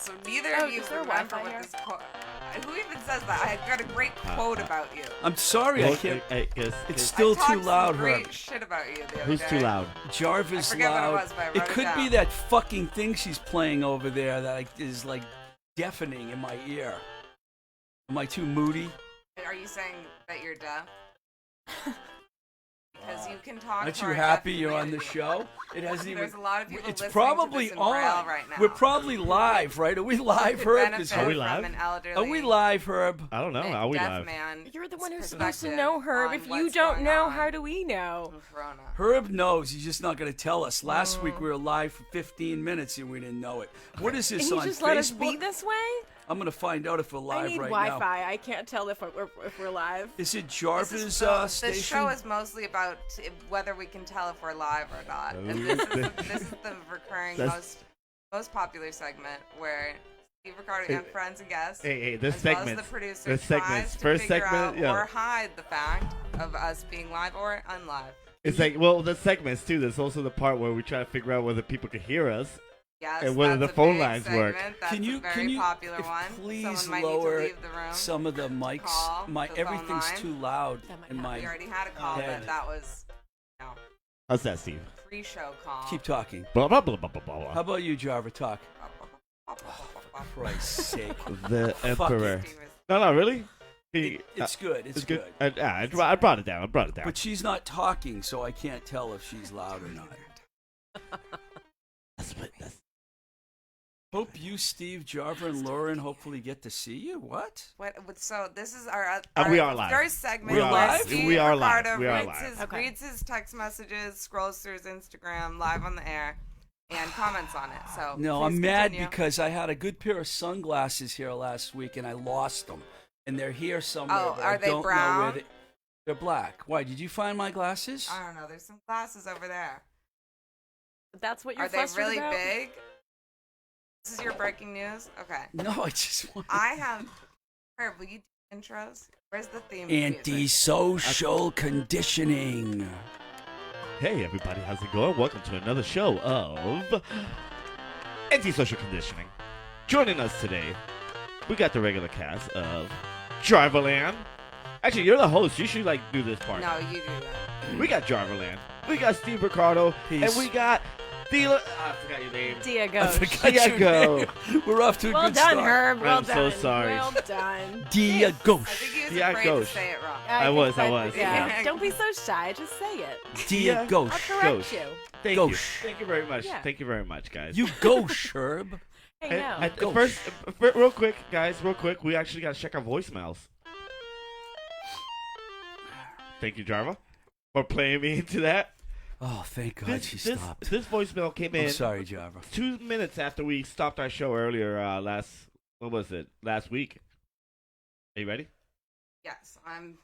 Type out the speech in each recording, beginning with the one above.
So neither of you is there remember Wi-Fi what here? this quote. Who even says that? I got a great quote about you. I'm sorry, I can't. It's still I talked too loud, some great Herb. shit about you the other Who's day. too loud? Jarvis I forget what it loud. was, but I wrote It it could be down. that fucking thing she's playing over there that is like deafening in my ear. Am I too moody? Are you saying that you're deaf? Because you can talk. Aren't to you our happy deaf you're on the community. show? It hasn't even. There's a lot of people It's listening probably to this in Braille on right now. We're probably live, right? Are we live, Could Herb? benefit Are we from live? an elderly Are we live, Herb? I don't know. deaf Are we live? man. You're the one who's perspective supposed to know, Herb. on If you what's don't going know, on how do we know? with Corona. Herb knows. He's just not going to tell us. Last week we were live for 15 minutes and we didn't know it. What is And this you on just Facebook? let us be this way? I'm going to find out if we're live I need right Wi-Fi. now. I can't tell if we're live. Is it This Jarvis is station? this show is mostly about whether we can tell if we're live or not. And this is the recurring most popular segment where Steve Ricardo and friends and guests, Hey, this as well segment. as the producer, This tries segment's to first figure segment. out Yeah. or hide the fact of us being live or unlive. It's like, well, the segments too. There's also the part where we try to figure out whether people can hear us. Yes, And whether that's the phone a big lines work. segment. That's Can you a very popular if one. please Someone might lower need to leave the room. some of the mics? Call My the phone everything's line. too loud That might in help. my. We already had a call, head. but that was How's that, Steve? pre-show call. Keep talking. Blah blah blah blah blah blah. How about you, Jarvis? Talk. For Christ's sake. The Emperor. Steve is- No, really? It's good. It's good. I brought it down. I brought it down. But she's not talking, so I can't tell if she's loud or not. That's Hope you, Steve, Jarver, and Lauren hopefully get to see you. What? So this is our we are live. third segment. We are where live? Steve We are live. Ricardo We are reads live. His, Okay. reads his text messages, scrolls through his Instagram live on the air, and comments on it. So No, please I'm mad continue. because I had a good pair of sunglasses here last week and I lost them. And they're here somewhere. Oh, but are I they don't know brown? where they're black. Why? Did you find my glasses? I don't know. There's some glasses over there. That's what you're Are they flustered really about? big? This is your breaking news. Okay. No, I just want I have. Herb, will you do intros? Where's the theme? music? antisocial conditioning. Hey everybody, how's it going? Welcome to another show of Antisocial Conditioning. Joining us today, we got the regular cast of Jarverland. Actually, you're the host. You should do this part. No, you do that. We got Jarverland. We got Steve Ricardo, Peace. and we got Dealer. I forgot your name. Diego. I forgot your Diego. name. We're off to a Well good done, start. Herb. Well I'm done. so sorry. Well done. Diego. I think he was Yeah, afraid Ghost. to say it wrong. I was. Yeah. Don't be so shy. Just say it. Diego. I'll correct Ghost. you. Thank you. Ghost. Thank you very much. Yeah. Thank you very much, guys. You go, Sherb. Hey, And- no. and Ghost. first, real quick, guys, real quick, we actually got to check our voicemails. Thank you, Jarva, for playing me into that. Oh, thank God she This stopped. this voicemail came in I'm sorry, Java. 2 minutes after we stopped our show earlier last week. Are you ready? Yes, I'm.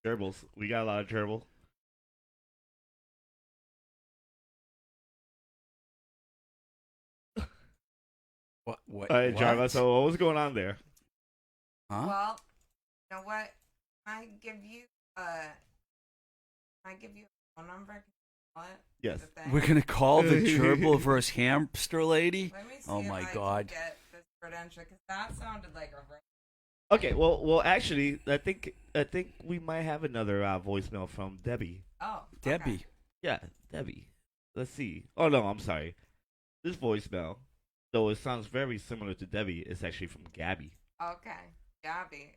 Gerbils. We got a lot of gerbil. What? All right, what? Jarva. So what was going on there? Huh? Well, you know what? I give you a phone number. Can you call it? Yes. The thing? We're gonna call the gerbil versus hamster lady. Let me see Oh if my I God. Can get this credential because that sounded like a. Okay. Well, actually, I think we might have another voicemail from Debbie. Oh, Debbie. Okay. Yeah, Debbie. Let's see. Oh no, I'm sorry. This voicemail, though it sounds very similar to Debbie, is actually from Gabby. Okay, Gabby.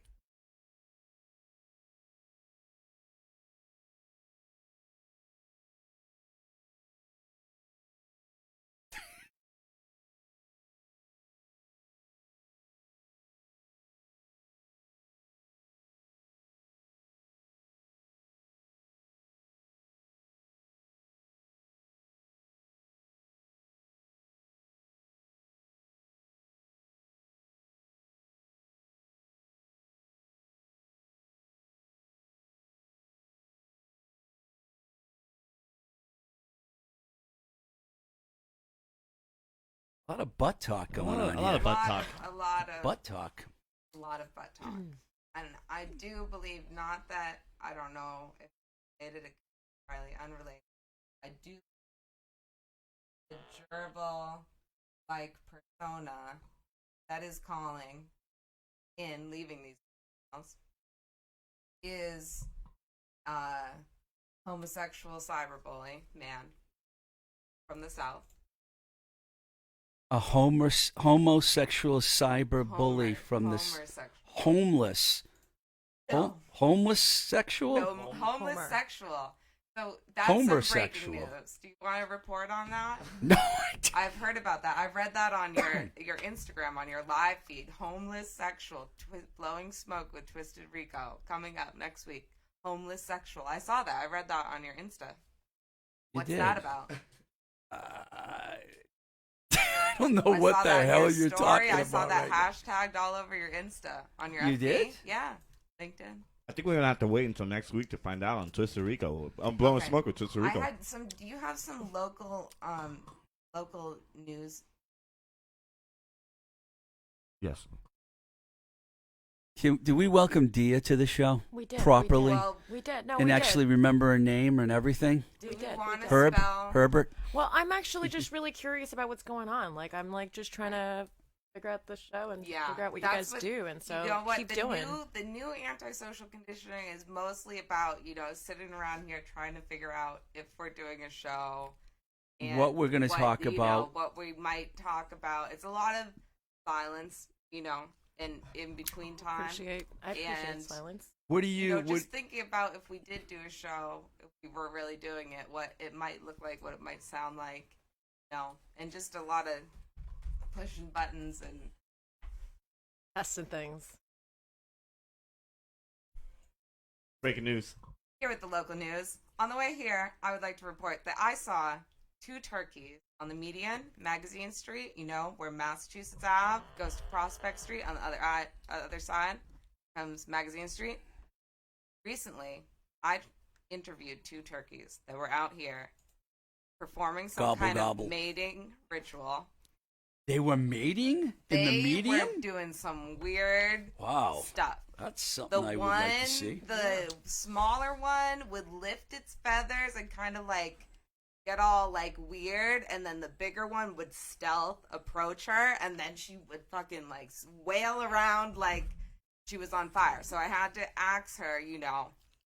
A lot of butt talk going on A lot here. of butt talk. A lot of Butt talk. A lot of butt talk. And I do believe, not that, I don't know if it is entirely unrelated, I do the gerbil like persona that is calling in, leaving these emails, is homosexual cyberbully man from the South. A homosexual cyber bully from this homeless. No. Homeless sexual? No, homeless Homer. sexual. So that's Homer some breaking sexual. news. Do you want to report on that? No, I don't. I've heard about that. I've read that on your Instagram, on your live feed. Homeless sexual, blowing smoke with Twisted Rico, coming up next week. Homeless sexual. I saw that. I read that on your Insta. What's did? that about? I don't know I what saw the that in hell your you're story. talking I about. saw that right now. hashtagged all over your Insta on your You FB. did? Yeah, LinkedIn. I think we're gonna have to wait until next week to find out on Twister Rico. I'm blowing Okay. smoke with Twister Rico. I had some. Do you have some local news? Yes. Do we welcome Dia to the show We did. properly Well, We did. No, and we actually remember her name and everything? do We we did, we want to did. spell? Herbert. did. Well, I'm actually just really curious about what's going on. Like, I'm like just trying to figure out the show and Yeah, figure out what you that's guys what- do. And so you know what? keep the doing. the new antisocial conditioning is mostly about sitting around here trying to figure out if we're doing a show. And What we're gonna talk about. what we might talk about. It's a lot of silence, in between time. I appreciate and- silence. What do you? Just thinking about if we did do a show, if we were really doing it, what it might look like, what it might sound like, and just a lot of pushing buttons and Testing things. Breaking news. here with the local news. On the way here, I would like to report that I saw 2 turkeys on the median, Magazine Street, where Massachusetts Ave goes to Prospect Street. On the other side comes Magazine Street. Recently, I interviewed 2 turkeys that were out here performing some Gobble, kind gobble. of mating ritual. They were mating in the They median? were doing some weird Wow. stuff. That's something I would like to see. The smaller one would lift its feathers and kind of like get all like weird, and then the bigger one would stealth approach her, and then she would fucking like wail around like she was on fire. So I had to ask her,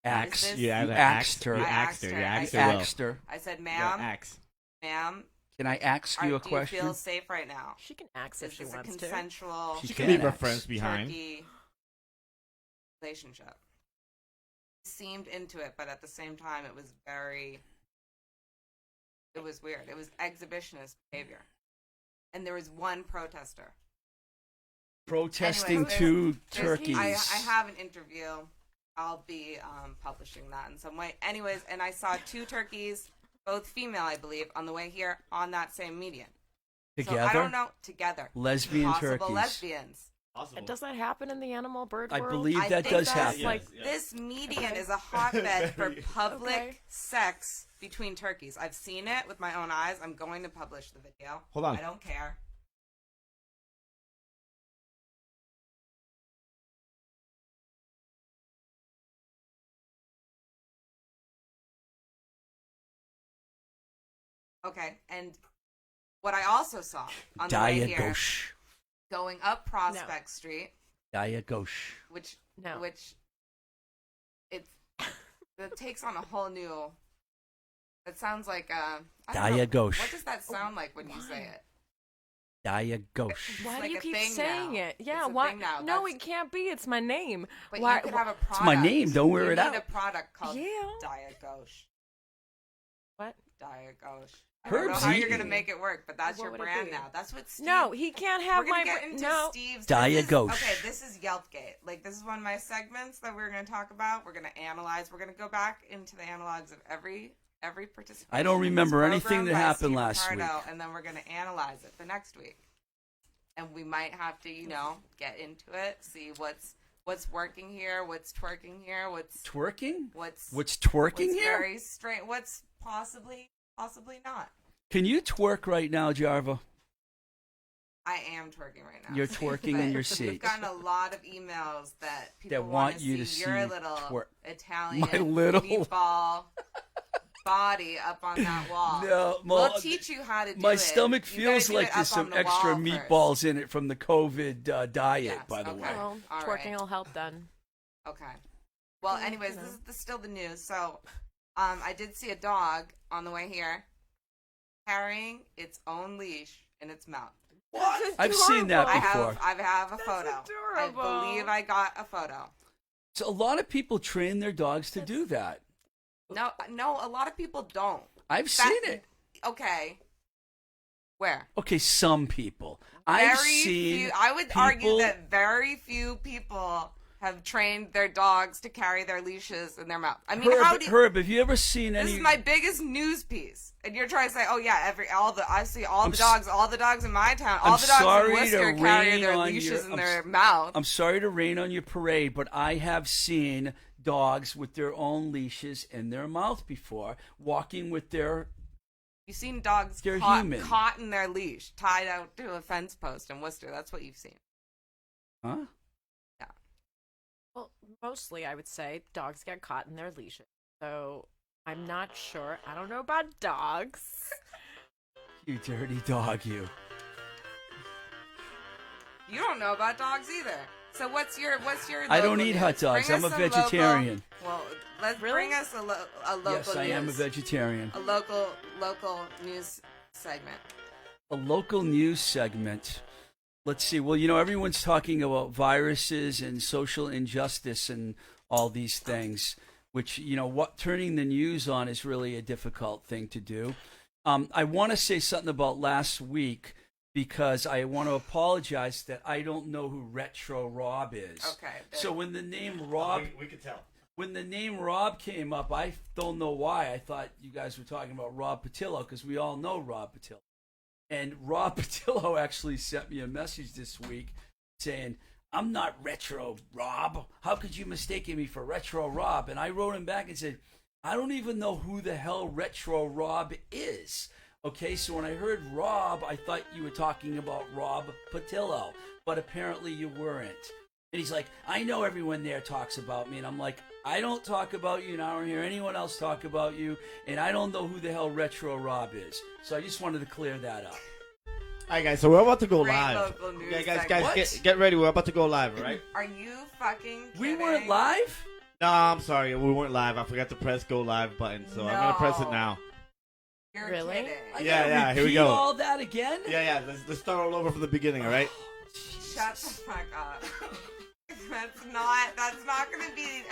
Axe. is this- You You asked axed her. You I axed her. axed You her. axed I her. well. Axed her. I said, Yeah, ma'am, axe. ma'am, Can I ask you a do question? you feel safe right now? She can axe if This she is a wants to. consensual She She can can leave her axe. friends behind. turkey relationship. Seemed into it, but at the same time, it was weird. It was exhibitionist behavior. And there was one protester. Protesting Anyways, two There's- turkeys. I have an interview. I'll be publishing that in some way. Anyways, and I saw 2 turkeys, both female, I believe, on the way here on that same median. Together? So I don't know. Together. Lesbian Possible turkeys. lesbians. And does that happen in the animal bird I world? believe I that think does that's happen. like Yes. this median Okay. is a hotbed for public Okay. sex between turkeys. I've seen it with my own eyes. I'm going to publish the video. Hold on. I don't care. Okay, and what I also saw on the way here, Diagosh. going up Prospect Street, Diagosh. which No. it takes on a whole new. It sounds like I don't know, Diagosh. what does that sound like when you say it? Diagosh. Why like do you a keep thing saying now. it? Yeah, It's a why? thing now. No, That's- it can't be. It's my name. But Why? you could have a product. my name. Don't wear you it need out. a product called Yeah. Diagosh. What? Diagosh. I don't know Herb's how you're eating. gonna make it work, but that's What your would it brand be? now. That's what Steve. No, he can't have we're gonna my. get into no. Steve's. Diagosh. Okay, this is Yelpgate. Like, this is one of my segments that we're gonna talk about. We're gonna analyze. We're gonna go back into the analogs of every participant. I don't remember anything that happened last week. And then we're gonna analyze it the next week. And we might have to, get into it, see what's working here, what's twerking here, what's Twerking? what's Twerking what's here? very straight, what's possibly not. Can you twerk right now, Jarva? I am twerking right now. You're twerking in your seat. We've gotten a lot of emails that people That want to you to see see your you little twerk. Italian My little- meatball body up on that wall. No, We'll teach you how to do it. my stomach You gotta feels do like it there's up on some the extra wall meatballs first. in it from the COVID diet, Yes, by the okay. way. Well, All twerking right. will help then. Okay. Well, Yeah, anyways, you know. this is still the news. So, I did see a dog on the way here carrying its own leash in its mouth. What? I've seen that I before. have a That's photo. adorable. I believe I got a photo. So a lot of people train their dogs to do that. No, a lot of people don't. I've seen it. Okay. Where? Okay, some people. I've Very seen. few. I would argue people- that very few people have trained their dogs to carry their leashes in their mouth. I mean, Herb, have you ever seen This any? is my biggest news piece, and you're trying to say, "Oh yeah, I see all I'm the s- dogs in my town, I'm all the dogs sorry in to Worcester carry rain their on leashes your- in I'm their s- mouth." I'm sorry to rain on your parade, but I have seen dogs with their own leashes in their mouth before, walking with their. You've seen dogs They're caught, human. caught in their leash, tied out to a fence post in Worcester. That's what you've seen. Huh? Well, mostly I would say dogs get caught in their leashes. So I'm not sure. I don't know about dogs. You dirty dog, you. You don't know about dogs either. So what's your I don't local eat hot news? dogs. Bring I'm a us some vegetarian. Well, let's Really? bring us a local Yes, I am a news. vegetarian. A local news segment. A local news segment. Let's see. Well, everyone's talking about viruses and social injustice and all these things, which, what turning the news on is really a difficult thing to do. I want to say something about last week because I want to apologize that I don't know who Retro Rob is. Okay. So when the name Rob we could tell. when the name Rob came up, I don't know why. I thought you guys were talking about Rob Patillo because we all know Rob Patillo. And Rob Patillo actually sent me a message this week saying, "I'm not Retro Rob. How could you mistake me for Retro Rob?" And I wrote him back and said, "I don't even know who the hell Retro Rob is." Okay, so when I heard Rob, I thought you were talking about Rob Patillo, but apparently you weren't. And he's like, "I know everyone there talks about me." And I'm like, "I don't talk about you, and I don't hear anyone else talk about you, and I don't know who the hell Retro Rob is." So I just wanted to clear that up. All right, guys. So we're about to go Great live. local news Okay, segment. guys, What? get ready. We're about to go live. All right? Are you fucking kidding? We weren't live? No, I'm sorry. We weren't live. I forgot to press go live button, so I'm gonna press it No. now. You're Really? kidding. I Yeah, gotta yeah, here we repeat go. all that again? Yeah. Let's start all over from the beginning. All right? Shut the fuck up. That's not gonna be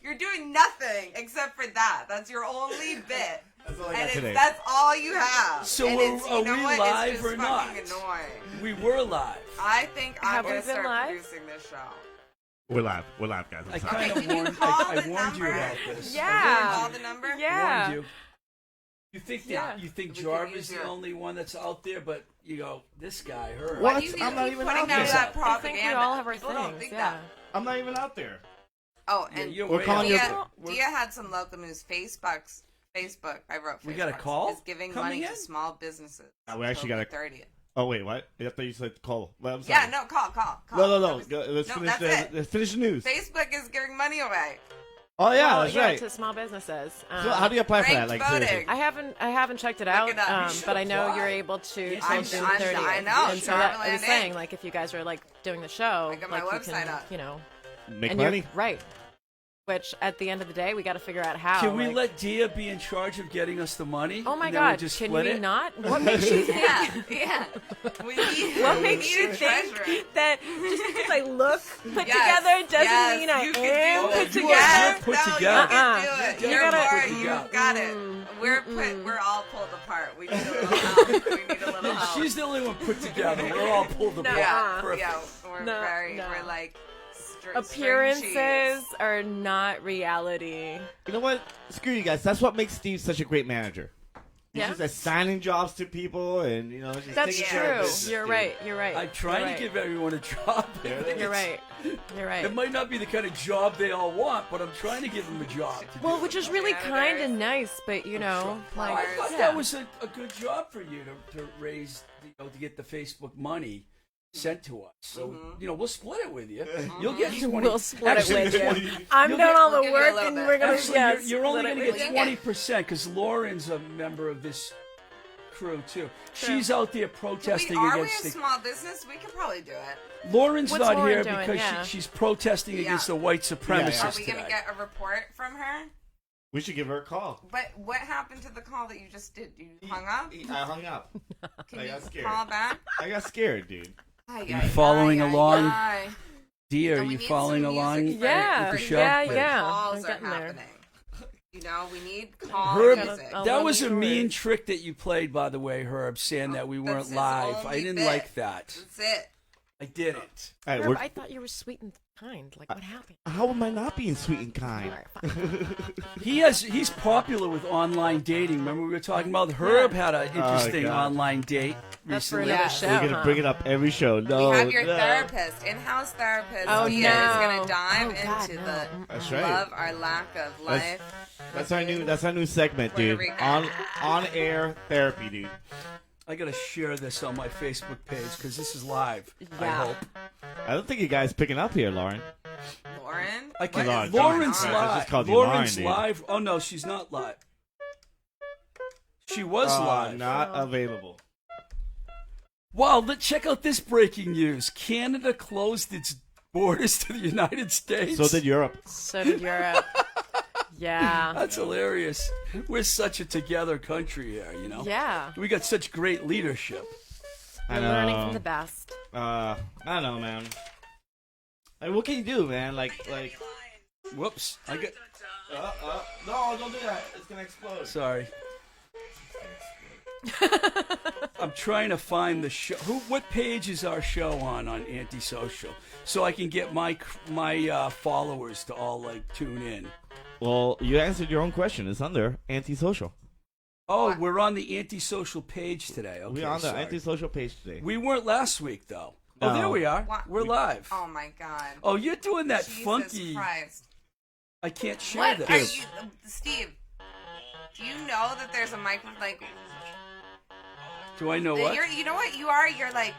you're doing nothing except for that. That's your only bit. That's all I And got today. that's all you have. So And are it's, we you know what? live it's just or not? fucking annoying. We were live. I think I'm Have we gonna been start live? producing this show. We're live. We're live, guys. I I'm sorry. kind of Can you warned. call I the warned you number? about this. Yeah. Call the number. I Yeah. warned you. You think that Yeah. you think We can Jarvis use is the your- only one that's out there, but you go, this guy, her. What? Why do you I'm not keep even putting out out there. that I propaganda? think we all have our People don't things. think Yeah. that. I'm not even out there. Oh, Yeah, and you're We're way calling out your- there. Dia had some local news. Facebook. I wrote. We got a Facebooks, call is giving coming money in? to small businesses. We actually got a- 30th. Oh wait, what? I thought you said call. Well, I'm sorry. Yeah, no, call. No. That was- Go, let's No, finish. that's it. Let's finish the news. Facebook is giving money away. Oh yeah, Well, that's yeah, right. to small businesses. So how do you apply for that? Ranked Like voting. seriously? I haven't checked it out, it up. You should but I know apply. you're able to Yes, till I'm- June I'm- 30th. I know, And so that, I Charlotte was saying, Inc. like, if you guys are like doing the show, I got my like you website can, up. Make and money. you're right. Which at the end of the day, we got to figure out how. Can we like- let Dia be in charge of getting us the money? Oh my and then we'll God! just Can split we it? not? What makes you think? Yeah. We need, What we makes need you a think treasurer. that just because I look put Yes, together doesn't yes, mean I you can am do put it. together? Yes, Put no, together. You can do it. You You're gotta- part. put You've together. got it. We're all pulled apart. We need a little help. We need a little help. She's the only one put together. We're all pulled apart. yeah, Perfect. yeah. We're No, no. we're like string Appearances cheese. are not reality. You know what? Screw you guys. That's what makes Steve such a great manager. He's Yeah. just assigning jobs to people, and just That's taking care of true. business, You're dude. right. You're right. I'm trying You're to right. give everyone a job. There it is. You're right. You're right. It might not be the kind of job they all want, but I'm trying to give them a job. To Well, do. which is really Janitors. kind and nice, but you know, I like, thought yeah. that was a good job for you to raise to get the Facebook money sent to us. So Mhm. we'll split it with you. You'll get 20. We'll split Actually, it with you. 20 I'm you'll doing get- all the we'll give you a work, little and bit. we're gonna. Actually, yeah, you're only split going it to with get you. 20% because Lauren's a member of this crew too. True. She's out there protesting Are we against a the. small business? We could probably do it. Lauren's What's not Lauren here doing? because Yeah. she's protesting Yeah. against the white supremacists Yeah. Are we going today. to get a report from her? We should give her a call. But what happened to the call that you just did? You hung up? I hung up. Can I you got scared. call back? I got scared, dude. You following along? Dear, So are we you need following some music along for- Yeah, with the show? yeah, when yeah. Calls I'm are getting there. happening. We need call Herb, music. I'll that love was you a for mean it. trick that you played, by the way, Herb, saying that we That's weren't his live. I only didn't bit. like that. That's it. I didn't. All right, Herb, I thought you were sweet and kind. Like, what happened? how am I not being sweet and kind? All right, fine. He's popular with online dating. Remember we were talking about Herb had an interesting God. online date That's for recently. another Yeah. show. We're gonna huh? bring it up every show. No, We have your no. therapist, in-house therapist. Oh, Dia no. is going to dive Oh, God, into no. the That's right. love, our lack of life. That's our new segment, Puerto dude. Rico. On air therapy, dude. I gotta share this on my Facebook page because this is live. I Yeah. hope. I don't think you guys picking up here, Lauren. Lauren? I can. What is Lauren's going on? I live. just called you Lauren's Lauren, dude. live. Oh no, she's not live. She was live. Not available. Wow, check out this breaking news. Canada closed its borders to the United States. So did Europe. So did Europe. Yeah. That's hilarious. We're such a together country here, you know? Yeah. We got such great leadership. We're learning from the best. I don't know, man. Like, what can you do, man? Like. Whoops. I got. No, don't do that. It's gonna explode. Sorry. I'm trying to find the show. What page is our show on Antisocial? So I can get my followers to all like tune in. Well, you answered your own question. It's under antisocial. Oh, we're on the Antisocial page today. Okay, We're on the sorry. antisocial page today. We weren't last week though. Oh, No. there we are. What? We're live. Oh my God. Oh, you're doing that Jesus funky. Christ. I can't share What this. are you, Steve? Do you know that there's a microphone? Like, Do I know what? you know what you are? You're like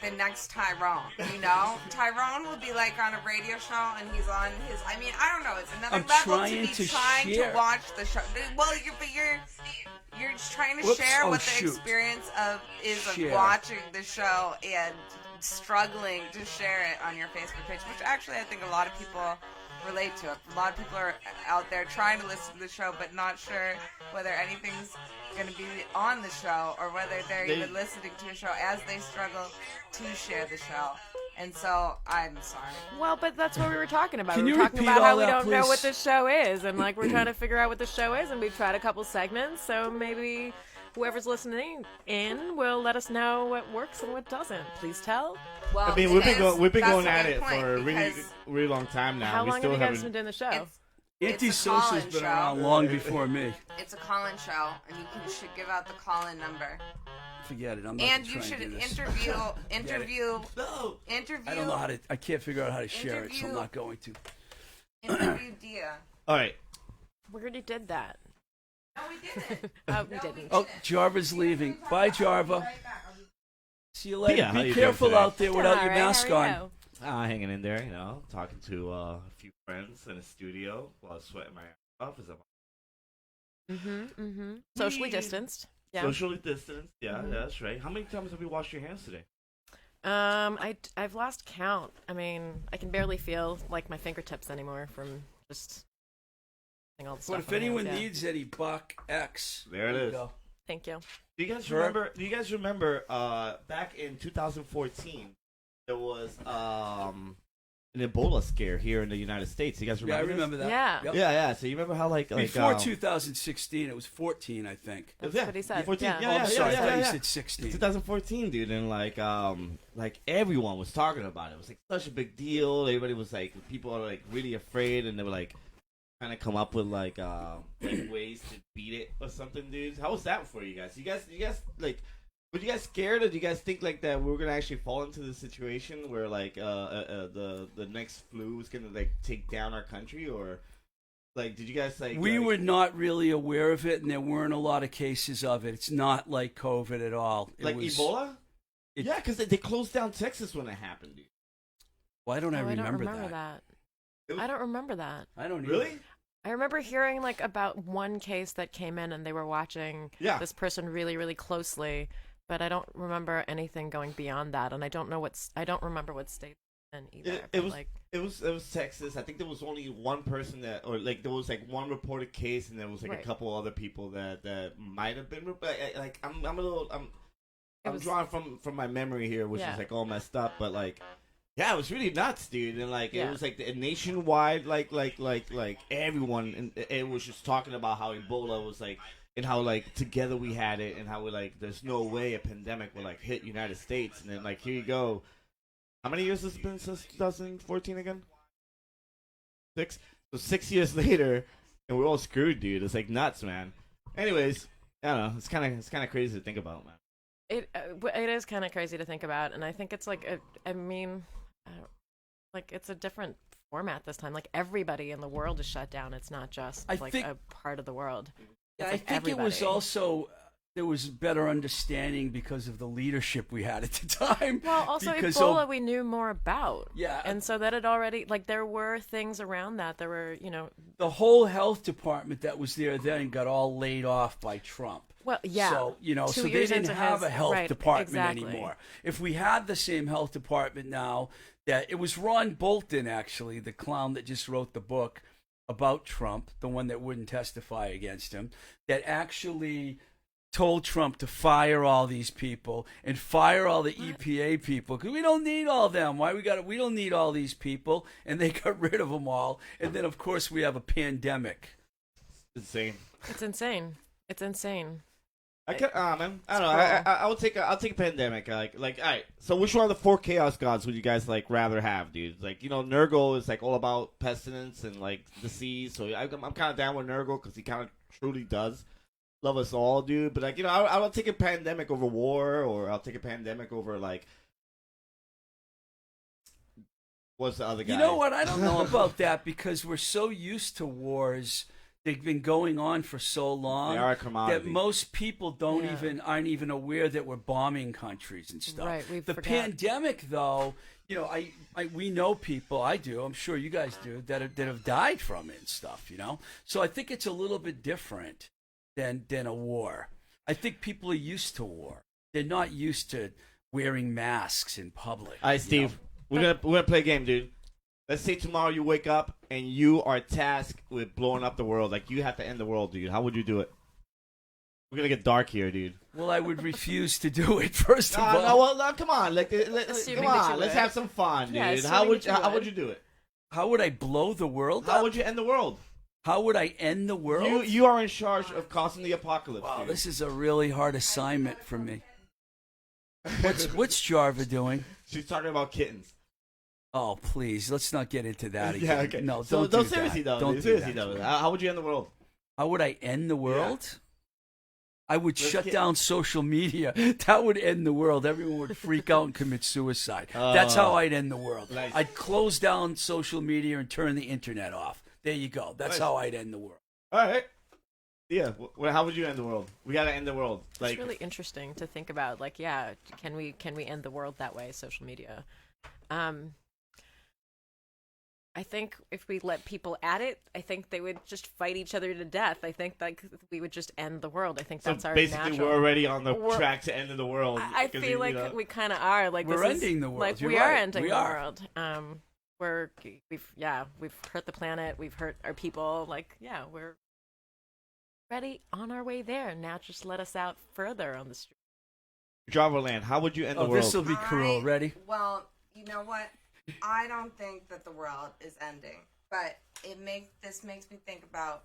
the next Tyrone. You know, Tyrone will be like on a radio show, and he's on his. I mean, I don't know. It's another I'm level trying to to be trying share. to watch the show. Well, you're just trying to Whoops. share Oh, what the shoot. experience is Share. of watching the show and struggling to share it on your Facebook page, which actually I think a lot of people relate to it. A lot of people are out there trying to listen to the show, but not sure whether anything's going to be on the show or whether they're They- even listening to a show as they struggle to share the show. And so I'm sorry. Well, but that's what we were talking about. Can we you were talking repeat about all how we that, don't know please? what this show is, and like we're trying to figure out what the show is, and we've tried a couple segments, so maybe whoever's listening in will let us know what works and what doesn't. Please tell. Well, I mean, we've been that's going a at good it point, for a really, because really long time now. How we long still have you guys haven't. been doing the show? it's Antisocial's call-in been show. around long before me. It's a call-in show, and should give out the call-in number. Forget it. I'm not And gonna you try should and do this. interview. No. I don't know how to. I can't figure out how to share it, so I'm Interview- not going to. Interview Dia. All right. We already did that. No, we didn't. Oh, we didn't. Oh, Jarva's leaving. Bye, Jarva. See you later. Yeah, how Be you doing careful today? out there without your All right, mask how are on. you? Hanging in there, talking to a few friends in a studio while sweating my ass off as I'm Socially distanced. Yeah. socially distanced. Yeah, that's right. How many times have you washed your hands today? I've lost count. I mean, I can barely feel like my fingertips anymore from just putting all the stuff But if on my anyone hands, yeah. needs any Buck X, There it you is. go. Thank you. Do you guys Sure. remember? Do you guys remember? Back in 2014, there was an Ebola scare here in the United States. You guys Yeah, I remember? remember that. Yeah. Yep. Yeah. So you remember how Before 2016, it was 14, I think. That's yeah, what he said. 14. Yeah. Oh, I'm sorry. I thought you yeah. said 16. 2014, dude, and like everyone was talking about it. It was like such a big deal. Everybody was like, people are like really afraid, and they were like trying to come up with like ways to beat it or something, dude. How was that for you guys? You guys like, were you guys scared, or do you guys think like that we were gonna actually fall into the situation where like the next flu was gonna like take down our country, or like did you guys like We like, were not really aware of it, and there weren't a lot of cases of it. It's not like COVID at all. It like was, Ebola? Yeah, because they closed down Texas when it happened, dude. Why don't I Oh, remember, I don't remember that. It was- I don't remember that. I don't Really? either. I remember hearing like about one case that came in and they were watching Yeah. this person really, really closely, but I don't remember anything going beyond that, and I don't remember what state it's in either. It but, was like, it was Texas. I think there was only one person that, or like there was like one reported case, and there was like Right. a couple other people that might have been. Like I'm a little It I'm was- drawing from my memory here, which Yeah. is like all messed up, but like. Yeah, it was really nuts, dude, and like Yeah. it was like a nationwide, like everyone, and it was just talking about how Ebola was like, and how like together we had it, and how we like, there's no way a pandemic would like hit United States, and then like here you go, how many years has it been since 2014 again? 6. So 6 years later, and we're all screwed, dude. It's like nuts, man. Anyways, I don't know. It's kind of crazy to think about, man. it is kind of crazy to think about, and I think it's like I mean, like it's a different format this time. Like everybody in the world is shut down. It's not just I like think- a part of the world. Yeah, It's I like think it was everybody. also there was better understanding because of the leadership we had at the time. Well, also Because Ebola we knew more about. Yeah. And so that had already, like, there were things around that. There were, the whole health department that was there then got all laid off by Trump. well, yeah. So, 2 so they years didn't into have his- a health right, department exactly. anymore. If we had the same health department now, that it was Ron Bolton, actually, the clown that just wrote the book about Trump, the one that wouldn't testify against him, that actually told Trump to fire all these people and fire all the EPA people because we don't need all them. We don't need all these people, and they got rid of them all. And then, of course, we have a pandemic. Insane. It's insane. It's insane. Man. I don't know. cruel. I'll take a pandemic. Like, all right. So, which one of the 4 chaos gods would you guys like rather have, dude? Like, Nurgle is like all about pestilence and like disease. So, I'm kind of down with Nurgle because he kind of truly does love us all, dude. But like, I'll take a pandemic over war, or I'll take a pandemic over like, what's the other guy? You know what? I don't know about that because we're so used to wars. They've been going on for so long They are a commodity. that most people Yeah. aren't even aware that we're bombing countries and stuff. Right, we the forget. pandemic, though, we know people. I do. I'm sure you guys do that have died from it and stuff. So I think it's a little bit different than a war. I think people are used to war. They're not used to wearing masks in public. All right, Steve. We're gonna play a game, dude. Let's say tomorrow you wake up and you are tasked with blowing up the world. Like, you have to end the world, dude. How would you do it? We're gonna get dark here, dude. Well, I would refuse to do it. First of No, all, no, come on. Like, Assuming come that you on. Let's would. have some fun, dude. Yeah, how assuming would that you how would would. you do it? how would I blow the world How up? would you end the world? How would I end the world? You are in charge of causing the apocalypse. Wow, dude. this is a really hard assignment for me. What's Jarva doing? She's talking about kittens. Oh, please, let's not get into that again. Yeah, okay. No, So, don't do seriously that. though. Don't dude, do seriously that. though. How would you end the world? How would I end the world? I would Let's shut get- down social media. That would end the world. Everyone would freak out and commit suicide. That's how I'd end the world. Nice. I'd close down social media and turn the internet off. There you go. That's Nice. how I'd end the world. All right. Yeah. How would you end the world? We gotta end the world. Like, It's really interesting to think about. Like, yeah, can we end the world that way? Social media. I think if we let people at it, I think they would just fight each other to death. I think like we would just end the world. I think so that's our basically, natural. we're already on the We're- track to ending the world. I because feel like we kind of are. Like We're this is- ending the world. Like You're we are right. ending We the are. world. We've hurt the planet. We've hurt our people. Like, yeah, we're ready on our way there. Now just let us out further on the street. Java Land. How would you end the Oh, world? this will be cruel. Ready? Well, you know what? I don't think that the world is ending, but this makes me think about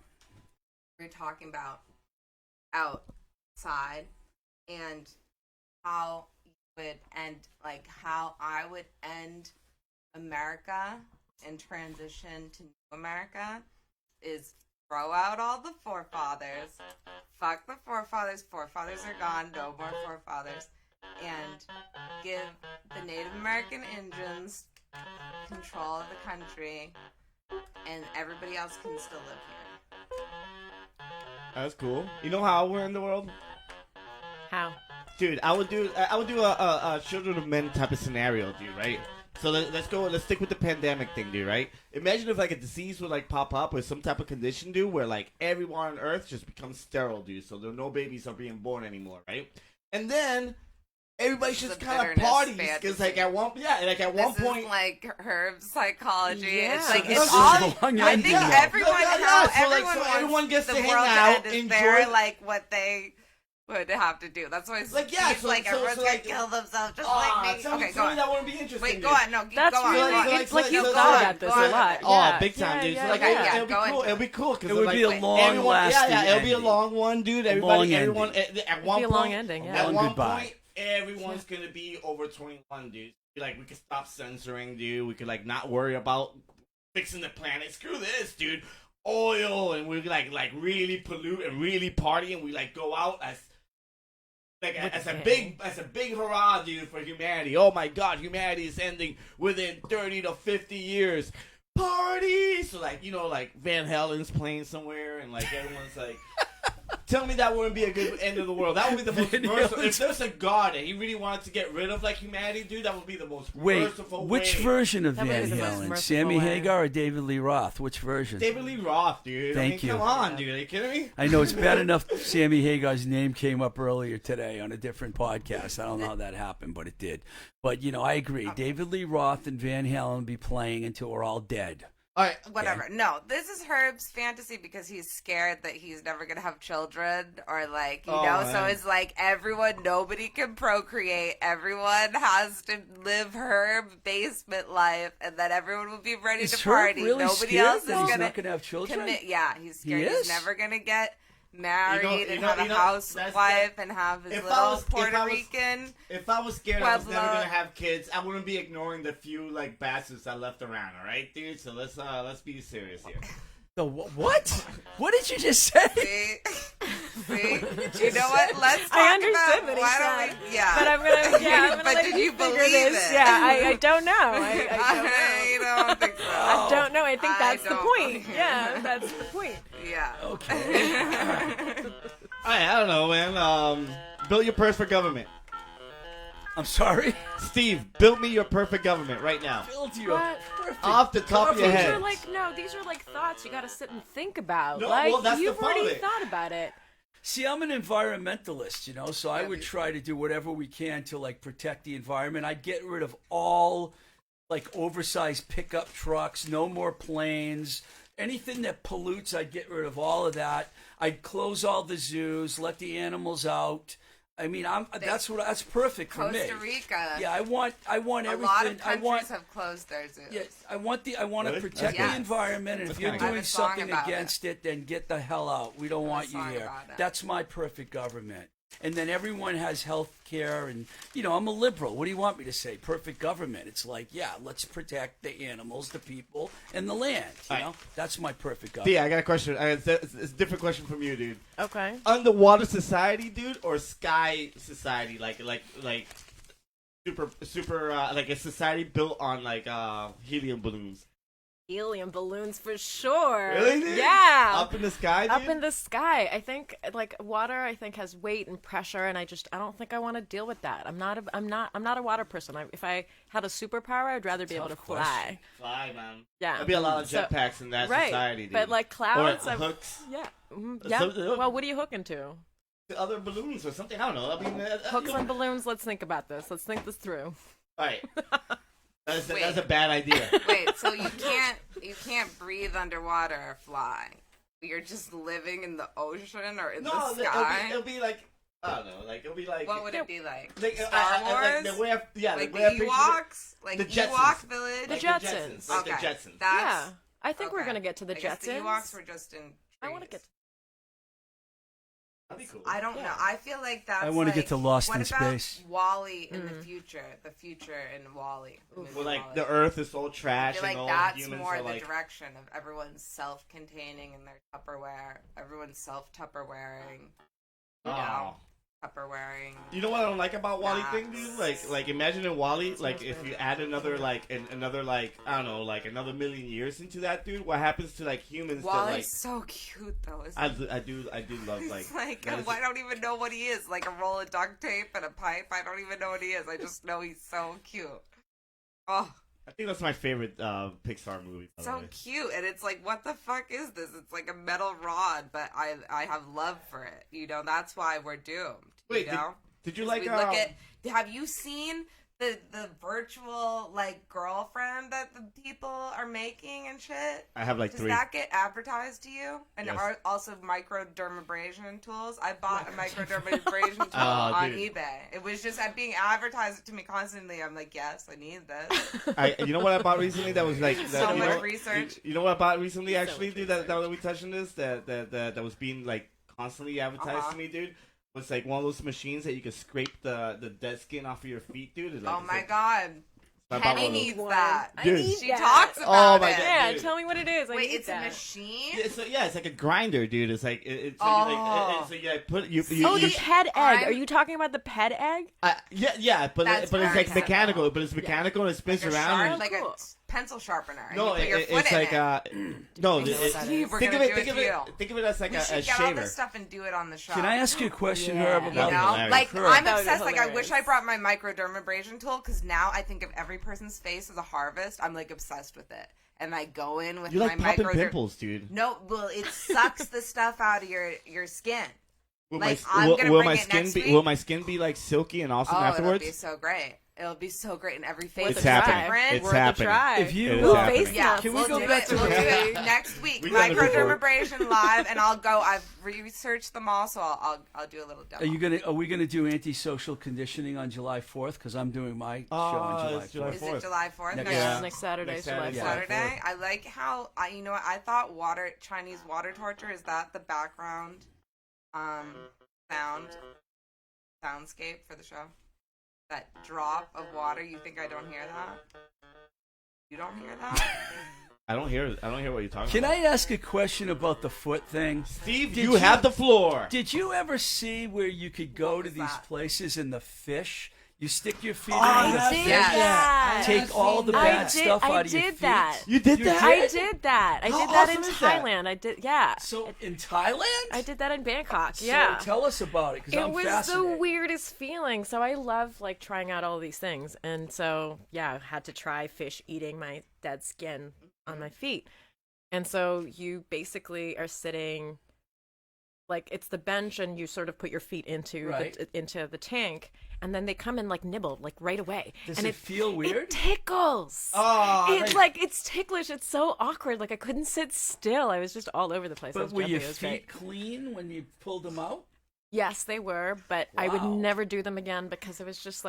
we're talking about outside and how you would end, like how I would end America and transition to new America is throw out all the forefathers, fuck the forefathers. Forefathers are gone. No more forefathers. And give the Native American Indians control of the country, and everybody else can still live here. That's cool. You know how we're in the world? How? Dude, I would do a children of men type of scenario, dude. Right? So let's go. Let's stick with the pandemic thing, dude. Right? Imagine if like a disease would like pop up or some type of condition, dude, where like everyone on Earth just becomes sterile, dude. So there no babies are being born anymore, right? And then everybody This is just a kind of bitterness parties because fantasy. like at one This point. is like herb psychology. Yeah. It's like This it's is all. the long I ending, think though. everyone, how So, like, everyone so wants everyone gets the to hang world out, to end is enjoy- their like what they would have to do. That's why it's Like, yeah, it's so- like so- everyone's so, gonna like- kill themselves just Aw, like me. tell me- Okay, tell go me on. that wouldn't be interesting. Wait, dude. go on. No, keep That's going. really Go on. it's like you've Go thought on. about this Go a on. lot. Oh, Yeah, big time, yeah, dude. yeah, So, like, yeah. it'll be Go cool. into It'll be cool because It would like, be a wait, long everyone, lasting. it'll be a ending. long one, dude. A Everybody, long everyone, ending. at one be a point, long ending, yeah. at Long one goodbye. point, everyone's gonna be over 21, dude. Like we could stop censoring, dude. We could like not worry about fixing the planet. Screw this, dude. Oil, and we like really pollute and really party, and we like go out as. Like With as a a bang. big hurrah, dude, for humanity. Oh my God, humanity is ending within 30 to 50 years. Party! So like, you know, like Van Halen's playing somewhere, and like everyone's like, tell me that wouldn't be a good end of the world. That would be the most Van merciful. Halen's- If there's a God and he really wanted to get rid of like humanity, dude, that would be the most Wait, merciful which way. version of That would Van be the most Halen? merciful Sammy way. Hagar or David Lee Roth? Which version? David Lee Roth, dude. Thank you. Come on, dude. Are you kidding me? I know it's bad enough Sammy Hagar's name came up earlier today on a different podcast. I don't know how that happened, but it did. But, you know, I agree. David Lee Roth and Van Halen be playing until we're all dead. All right. Whatever. No, this is Herb's fantasy because he's scared that he's never gonna have children, or like you Oh, know. So man. it's like everyone, nobody can procreate. Everyone has to live Herb basement life, and then everyone will be ready Is to Herb party. really Nobody scared else is that he's gonna not going to have children? commit. Yeah, he's scared. He He's is? never gonna get married and have a that's- housewife and have his if I little was- if Puerto I was- Rican. If I was scared I was never Puebla. gonna have kids, I wouldn't be ignoring the few like bastards I left around. All right, dude. So let's be serious here. The what? What did you just say? See, you know what? Let's talk I understood about what he why said, don't we? Yeah, but I'm gonna But let did you you figure believe this. it? Yeah, I don't know. I don't know. I don't think so. I don't know. I think I that's the don't point. believe Yeah, it. that's the point. Yeah. Okay. I don't know, man. Build your perfect government, I'm sorry. Steve. Build me your perfect government right now, Build you What? a perfect off the top of your These head. are like these are like thoughts you got to sit and think about. No, like well, that's the you've fun of already it. thought about it. See, I'm an environmentalist, you know, so I Yeah, would me try to do whatever we can to like protect the environment. I'd get rid of all like oversized pickup trucks, no more planes, anything that pollutes. I'd get rid of all of that. I'd close all the zoos, let the animals out. I mean, that's perfect for me. Costa Rica. Yeah, I want A everything. lot of I countries want have closed their zoos. yeah, I want to Really? protect Yes. the environment, and That's if you're kinda good. I doing have a song something about against it, then get the hell out. We don't want you song here. about it. That's my perfect government. And then everyone has health care, and you know, I'm a liberal. What do you want me to say? Perfect government. It's like, yeah, let's protect the animals, the people, and the land. You Right. know, that's my perfect government. D, I got a question. It's a different question from you, dude. Okay. Underwater society, dude, or sky society, like super like a society built on like helium balloons. Helium balloons for sure. Really, dude? Yeah. Up in the sky, dude? Up in the sky. I think like water I think has weight and pressure and I don't think I want to deal with that. I'm not a water person. If I had a superpower, I'd rather be able to Tough fly. question. Fly, man. Yeah. There'd be a lot of So- jetpacks in that right. society, dude. But like clouds, or I've- hooks yeah. So- Yeah. Well, what are you hooking to? to other balloons or something. I don't know. I mean, Hooks on balloons. Let's think about this. Let's think this through. All right. That's Wait. a bad idea. Wait, so you can't breathe underwater or fly. You're just living in the ocean or in the sky. it'll be like I don't know. Like it'll be like What would it be like? like, Star Wars? Like the way Like the the way I picture it- Ewoks? Like The Jetsons. Ewok Village? The like Jetsons. Like Okay. the Jetsons. That's, Yeah. I think we're okay. gonna get to the I guess Jetsons. The Ewoks were just in trees. I want to get. That'd be cool. I don't know. Yeah. I feel like that's I wanna like, get to Lost what in about Space. Wall-E in Mm. the future in Wall-E. the movie Well, like Wall-E. the Earth is all I trash feel and like all that's humans more are the like. direction of everyone's self-containing in their Tupperware. Everyone's self-Tupperwaring. Oh. Tupperware-ing. You know what I don't like about Wally Max. thing, dude? Like imagine in Wally, like if you add another another I don't know, like another million years into that, dude. What happens to like humans? Wally's That, so cute though. Isn't I do love like. It's like that is- I don't even know what he is. Like a roll of duct tape and a pipe. I don't even know what he is. I just know he's so cute. Oh, I think that's my favorite Pixar movie. By the so way. cute. And it's like, what the fuck is this? It's like a metal rod, but I have love for it. You know, that's why we're doomed. Wait, you know? did you like? We look at. Have you seen the virtual like girlfriend that the people are making and shit? I have like Does 3. that get advertised to you? And Yes. are also microdermabrasion tools. I bought a microdermabrasion tool Oh, on dude. eBay. It was just being advertised to me constantly. I'm like, yes, I need this. You know what I bought recently? That was like So you much know, research. You know what I bought recently? So Actually, much dude, that we touched on this. That was being like constantly advertised Uh-huh. to me, dude. Was like one of those machines that you could scrape the dead skin off of your feet, dude. It's like, Oh my god. I bought one Penny of those. needs One. that. I Dude. need She that. talks Oh about my it. God. Yeah, Dude. tell me what it is. I Wait, need it's that. a machine? It's like a grinder, dude. It's like it's like, Oh. so you like put you. Oh, the you pet egg. I'm- Are you talking about the pet egg? yeah, but That's it's like very mechanical, simple. but it's mechanical and it spins Like a around. sharp, and- like cool. a pencil sharpener. And no, you put your foot it's in like it. no. I know what that Steve, is. we're Think of gonna it. do Think it of to it. you. Think of it as like We a should get all shaver. this stuff and do it on the show. Can I ask you a question, Yeah. Herb, You about know, hilarious. like Herb. I'm That would be obsessed. Like I hilarious. wish I brought my microdermabrasion tool because now I think of every person's face as a harvest. I'm like obsessed with it, and I go in with You like my popping pimples, dude. No, well, it sucks the stuff out of your skin. Will Like, my, I'm will, gonna will bring my it skin next be week. will my skin be like silky and awesome Oh, afterwards? it'll be so great. It'll be so great, and every face Worth is a try. different. It's Worth a happening. try. If you- It is Ooh, happening. face Yeah, nuts. Can we we'll go do back it. to We'll do the- it next week. We've done it before. Microdermabrasion live, and I'll go. I've researched them all, so I'll do a little demo. Are we gonna do antisocial conditioning on July 4th? Because I'm doing my show on it's July July 4th. Is 4th. it July 4th? Next- Yeah. Next Saturday, Next July Saturday. 4th. Saturday. I like how you know what I thought Chinese water torture is that the background soundscape for the show. That drop of water. You think I don't hear that? You don't hear that? I don't hear what you're talking Can about. I ask a question about the foot thing? Steve, Did you you- have the floor. Did you ever see where you could go What to was these that? places and the fish? You stick your feet I in the did fish, that. take all the I bad did- stuff I out of your did feet. that. You did You that? I did that. I How did that in awesome is that? Thailand. I did, yeah. So in Thailand? I did that in Bangkok. So Yeah. tell us about it, because It I'm was the fascinated. weirdest feeling. So I love like trying out all these things, and so yeah, I had to try fish eating my dead skin on my feet. And so you basically are sitting, like it's the bench, and you sort of put your feet into Right. into the tank, and then they come and like nibble like right away. Does and it feel weird? It tickles. Oh, It's like it's ticklish. It's so awkward. Like I couldn't sit still. I was just all over the place. I But was were jumpy. your It was feet great. clean when you pulled them out? Yes, they were, but I would Wow. never do them again because it was just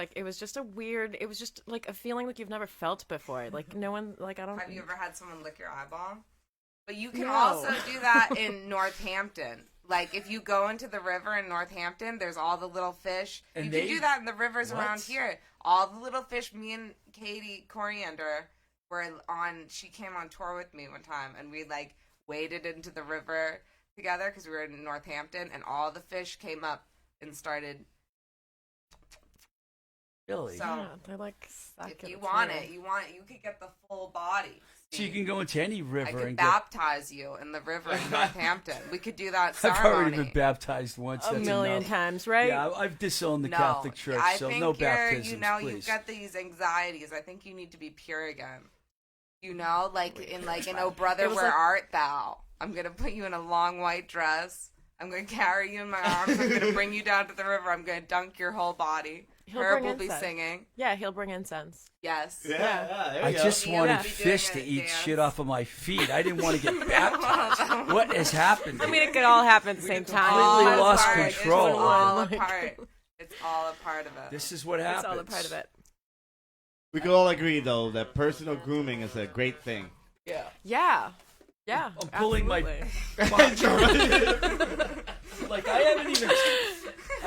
a weird. It was just like a feeling like you've never felt before. Like no one, like I don't. Have you ever had someone lick your eyeball? But you can No. also do that in Northampton. Like if you go into the river in Northampton, there's all the little fish. And you they- can do that in the rivers What? around here. All the little fish. Me and Katie Coriander were on. She came on tour with me one time, and we like waded into the river together because we were in Northampton, and all the fish came up and started. Really? So Yeah, they're like. if sucking you it want through. it, you could get the full body. So you can go into any I river could and get... baptize you in the river in Northampton. We could do that I've already ceremony. been baptized once. A That's million enough. times, right? Yeah, I've disowned the No, Catholic Church, I so think no you're, baptisms, you know, please. you've got these anxieties. I think you need to be pure again. You know, like in Oh Brother, It was Where like- Art Thou? I'm gonna put you in a long white dress. I'm gonna carry you in my arms. I'm gonna bring you down to the river. I'm gonna dunk your whole body. He'll Herb bring will be incense. singing. Yeah, he'll bring incense. Yes. Yeah, there I you go. just Yeah. wanted Yeah. fish to Doing a eat dance. shit off of my feet. I didn't want to get baptized. What has happened? I mean, it could all happen at the same time. completely Might as lost well. It's control. all a Like- part. It's all a part of it. This is what It's happens. all a part of it. We could all agree though that personal grooming is a great thing. Yeah. Yeah. Yeah. I'm pulling my- absolutely. Like I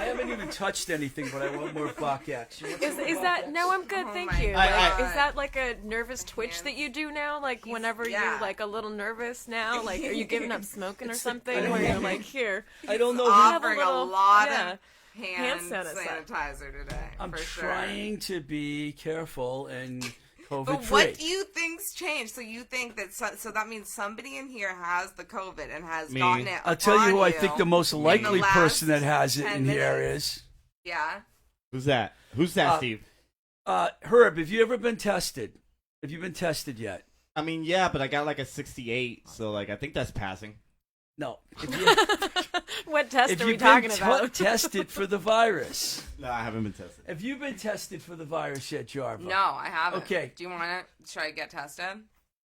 haven't even touched anything, but I want more Bach-X. You want some Is that Bach-X? no? I'm good, Oh thank my you. God. Is that like a nervous twitch that you do now? Like He's- whenever yeah. you're like a little nervous now, like are you giving up smoking or I something? don't Where know. you're like, here, I don't know. have a offering little- a lot yeah. of hand sanitizer. sanitizer today. I'm for trying to be careful and COVID But free. what do you think's changed? So you think that so that means somebody in here has the COVID and has Me. gotten it. I'll tell you who upon I think the most in likely last person that has it 10 in here minutes. is Yeah. Who's that? Who's that, Steve? Herb. Have you ever been tested? Have you been tested yet? I mean, yeah, but I got like a 68, so like I think that's passing. No. If you, What test if are we you've talking been about? tested for the virus, No, I haven't been tested. have you been tested for the virus yet, Jarva? No, I haven't. Okay. Do you want to? Should I get tested?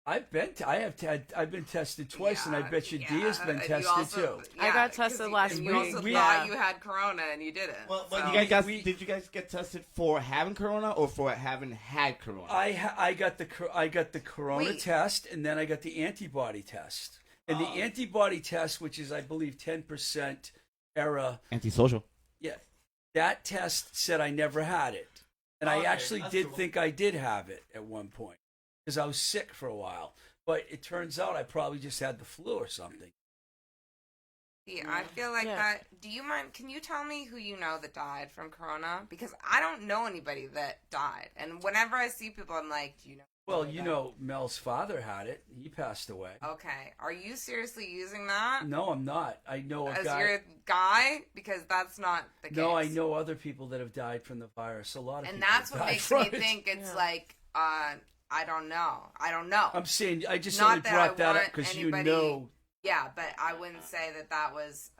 I've been tested twice, and I bet you yeah, Dia's been and you tested also- too. I got tested 'cause last you also week. thought Yeah. you had corona and you didn't. Well, so. you guys did you guys get tested for having corona or for having had corona? I got the corona Wait. test, and then I got the antibody test. And the antibody test, which is I believe 10% error, Antisocial. yeah, that test said I never had it, and I Okay, actually that's did cool. think I did have it at one point because I was sick for a while. But it turns out I probably just had the flu or something. Yeah, I feel like Yeah. that. Do you mind? Can you tell me who you know that died from corona? Because I don't know anybody that died. And whenever I see people, I'm like, do you know? Well, anybody you that- know, Mel's father had it. He passed away. Okay. Are you seriously using that No, I'm not. I know a as guy. your guy? Because that's not the case. No, I know other people that have died from the virus. A lot of And people that's have what died makes from me it. think it's Yeah. like, I don't know. I don't know. I'm saying I just Not only that brought I that up want because you anybody- know. Yeah, but I wouldn't say that that was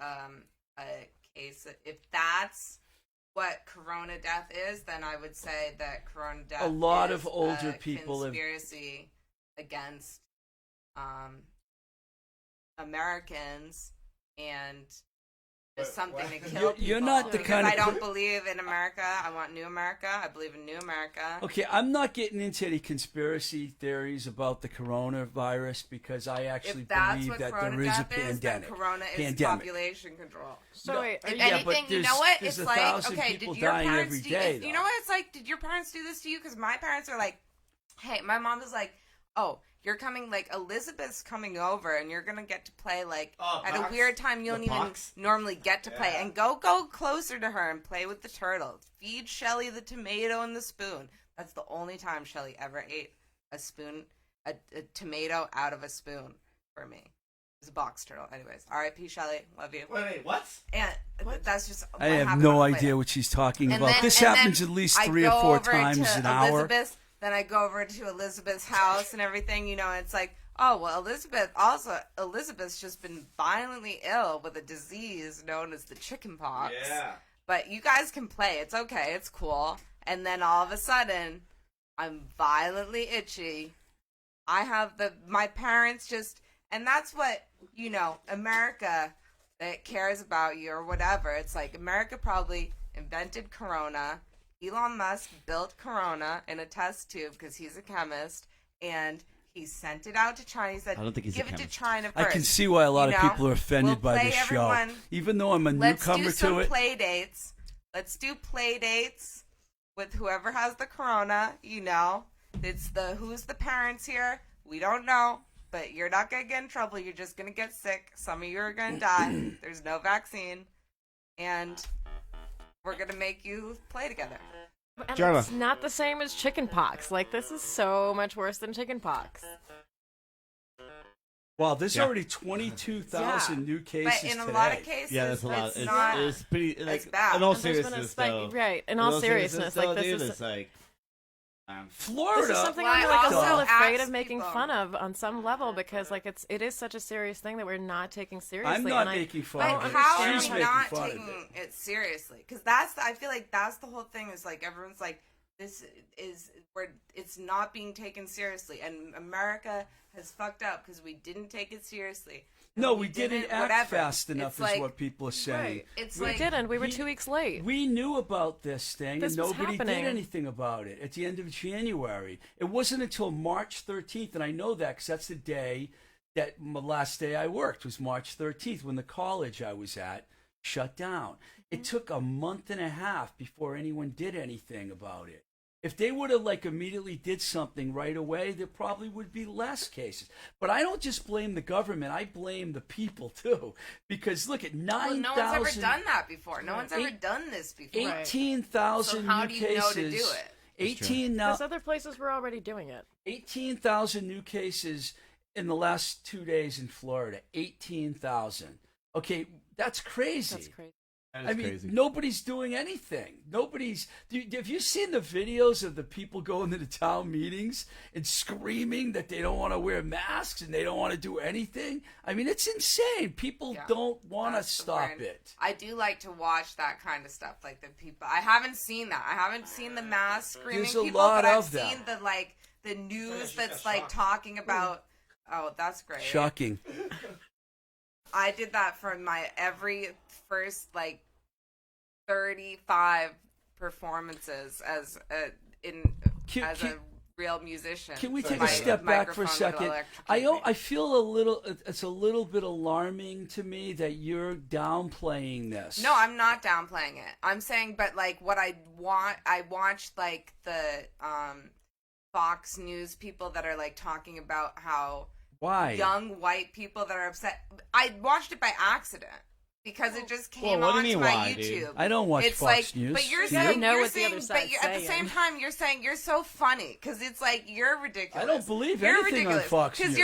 a case. If that's what corona death is, then I would say that corona death. A lot is of older a people have- conspiracy against Americans and just something to kill people. You're not the because kind of I don't believe in America. I want new America. I believe in new America. Okay, I'm not getting into any conspiracy theories about the coronavirus because I actually If that's believe what that corona there is a death is, then pandemic. corona is Pandemic. population control. So No, wait, are If you, yeah, but anything, you there's- know what? there's It's a like, thousand okay, people did your dying parents every do day, you though. know what it's like? Did your parents do this to you? Because my parents are like, hey, my mom was like, oh, you're coming, like, Elizabeth's coming over, and you're gonna get to play, like, at a Box? weird time you The don't even box? normally get to play. Yeah. And go closer to her and play with the turtle. Feed Shelly the tomato and the spoon. That's the only time Shelly ever ate a spoon, a tomato out of a spoon for me. It's a box turtle. Anyways, R.I.P. Shelly. Love you. Wait, what? And that's just. I what have happened no on Play-Doh. idea what she's talking And about. then- This and happens then at least I 3 or go 4 over times to an hour. Elizabeth, then I go over to Elizabeth's house and everything. You know, it's like, oh well, Elizabeth's just been violently ill with a disease known as the chicken pox. Yeah. But you guys can play. It's okay. It's cool. And then all of a sudden, I'm violently itchy. I have my parents just, and that's what, you know, America that cares about you or whatever. It's like America probably invented Corona. Elon Musk built Corona in a test tube because he's a chemist, and he sent it out to China. He said, I don't think he's a give it to chemist. China I first. can see why a lot You of know, people are offended we'll by play this show. everyone. Even though I'm a Let's newcomer do some to it. play dates. Let's do play dates with whoever has the corona. You know, it's who's the parents here. We don't know, but you're not gonna get in trouble. You're just gonna get sick. Some of you are gonna die. There's no vaccine, and we're gonna make you play together. and Jarva. it's not the same as chicken pox. Like, this is so much worse than chicken pox. Wow, there's Yeah. already 22,000 new cases But in a today. lot of cases, Yeah, that's a lot. it's It's, not. it's pretty like as bad. in all And there's been a seriousness, spike- though. right? In all seriousness, though, like, this dude, is it's like Florida. This is something Well, I'm I like a also little afraid asked of making people- fun of on some level because like it is such a serious thing that we're not taking seriously. I'm not and making fun But of it. how are She's you making not fun of taking it. it seriously? Because I feel like that's the whole thing. Is like everyone's like, this is where it's not being taken seriously, and America has fucked up because we didn't take it seriously. No, we didn't act whatever. fast enough, It's is like, what people are saying. Right. It's we like didn't. We were we- 2 weeks late. We knew about this thing, This and was nobody happening. did anything about it at the end of January. It wasn't until March 13th, and I know that because that's the day that my last day I worked was March 13th when the college I was at shut down. It took a month and a half before anyone did anything about it. If they would have like immediately did something right away, there probably would be less cases. But I don't just blame the government; I blame the people too. Because look at Well, 9,000. no one's ever done that before. No one's ever done this before. 18,000 So how new do you cases. know to do it? 18 now. Because other places were already doing it. 18,000 new cases in the last 2 days in Florida. 18,000. Okay, that's crazy. That's crazy. That is I mean, crazy. nobody's doing anything. Have you seen the videos of the people going to the town meetings and screaming that they don't want to wear masks and they don't want to do anything? I mean, it's insane. People Yeah, don't want to that's the stop word. it. I do like to watch that kind of stuff, like the people. I haven't seen that. I haven't seen the mass screaming There's a people, lot but I've of them. seen the news that's like talking about. Oh, that's great. Shocking. I did that for my every first like 35 performances as a real musician. Can we take My a step back for a microphone would second? electrocute me. I feel a little. It's a little bit alarming to me that you're downplaying this. No, I'm not downplaying it. I'm saying, but like what I watched like the Fox News people that are like talking about how Why? young white people that are upset. I watched it by accident because it just came Well, what do onto you mean, my why, YouTube. dude? I don't watch It's Fox like, News. but you're Do you? saying, know you're what the saying, other but side's at the same saying. time, you're saying you're so funny because it's like you're ridiculous. I don't believe you're anything on ridiculous. Fox Because News.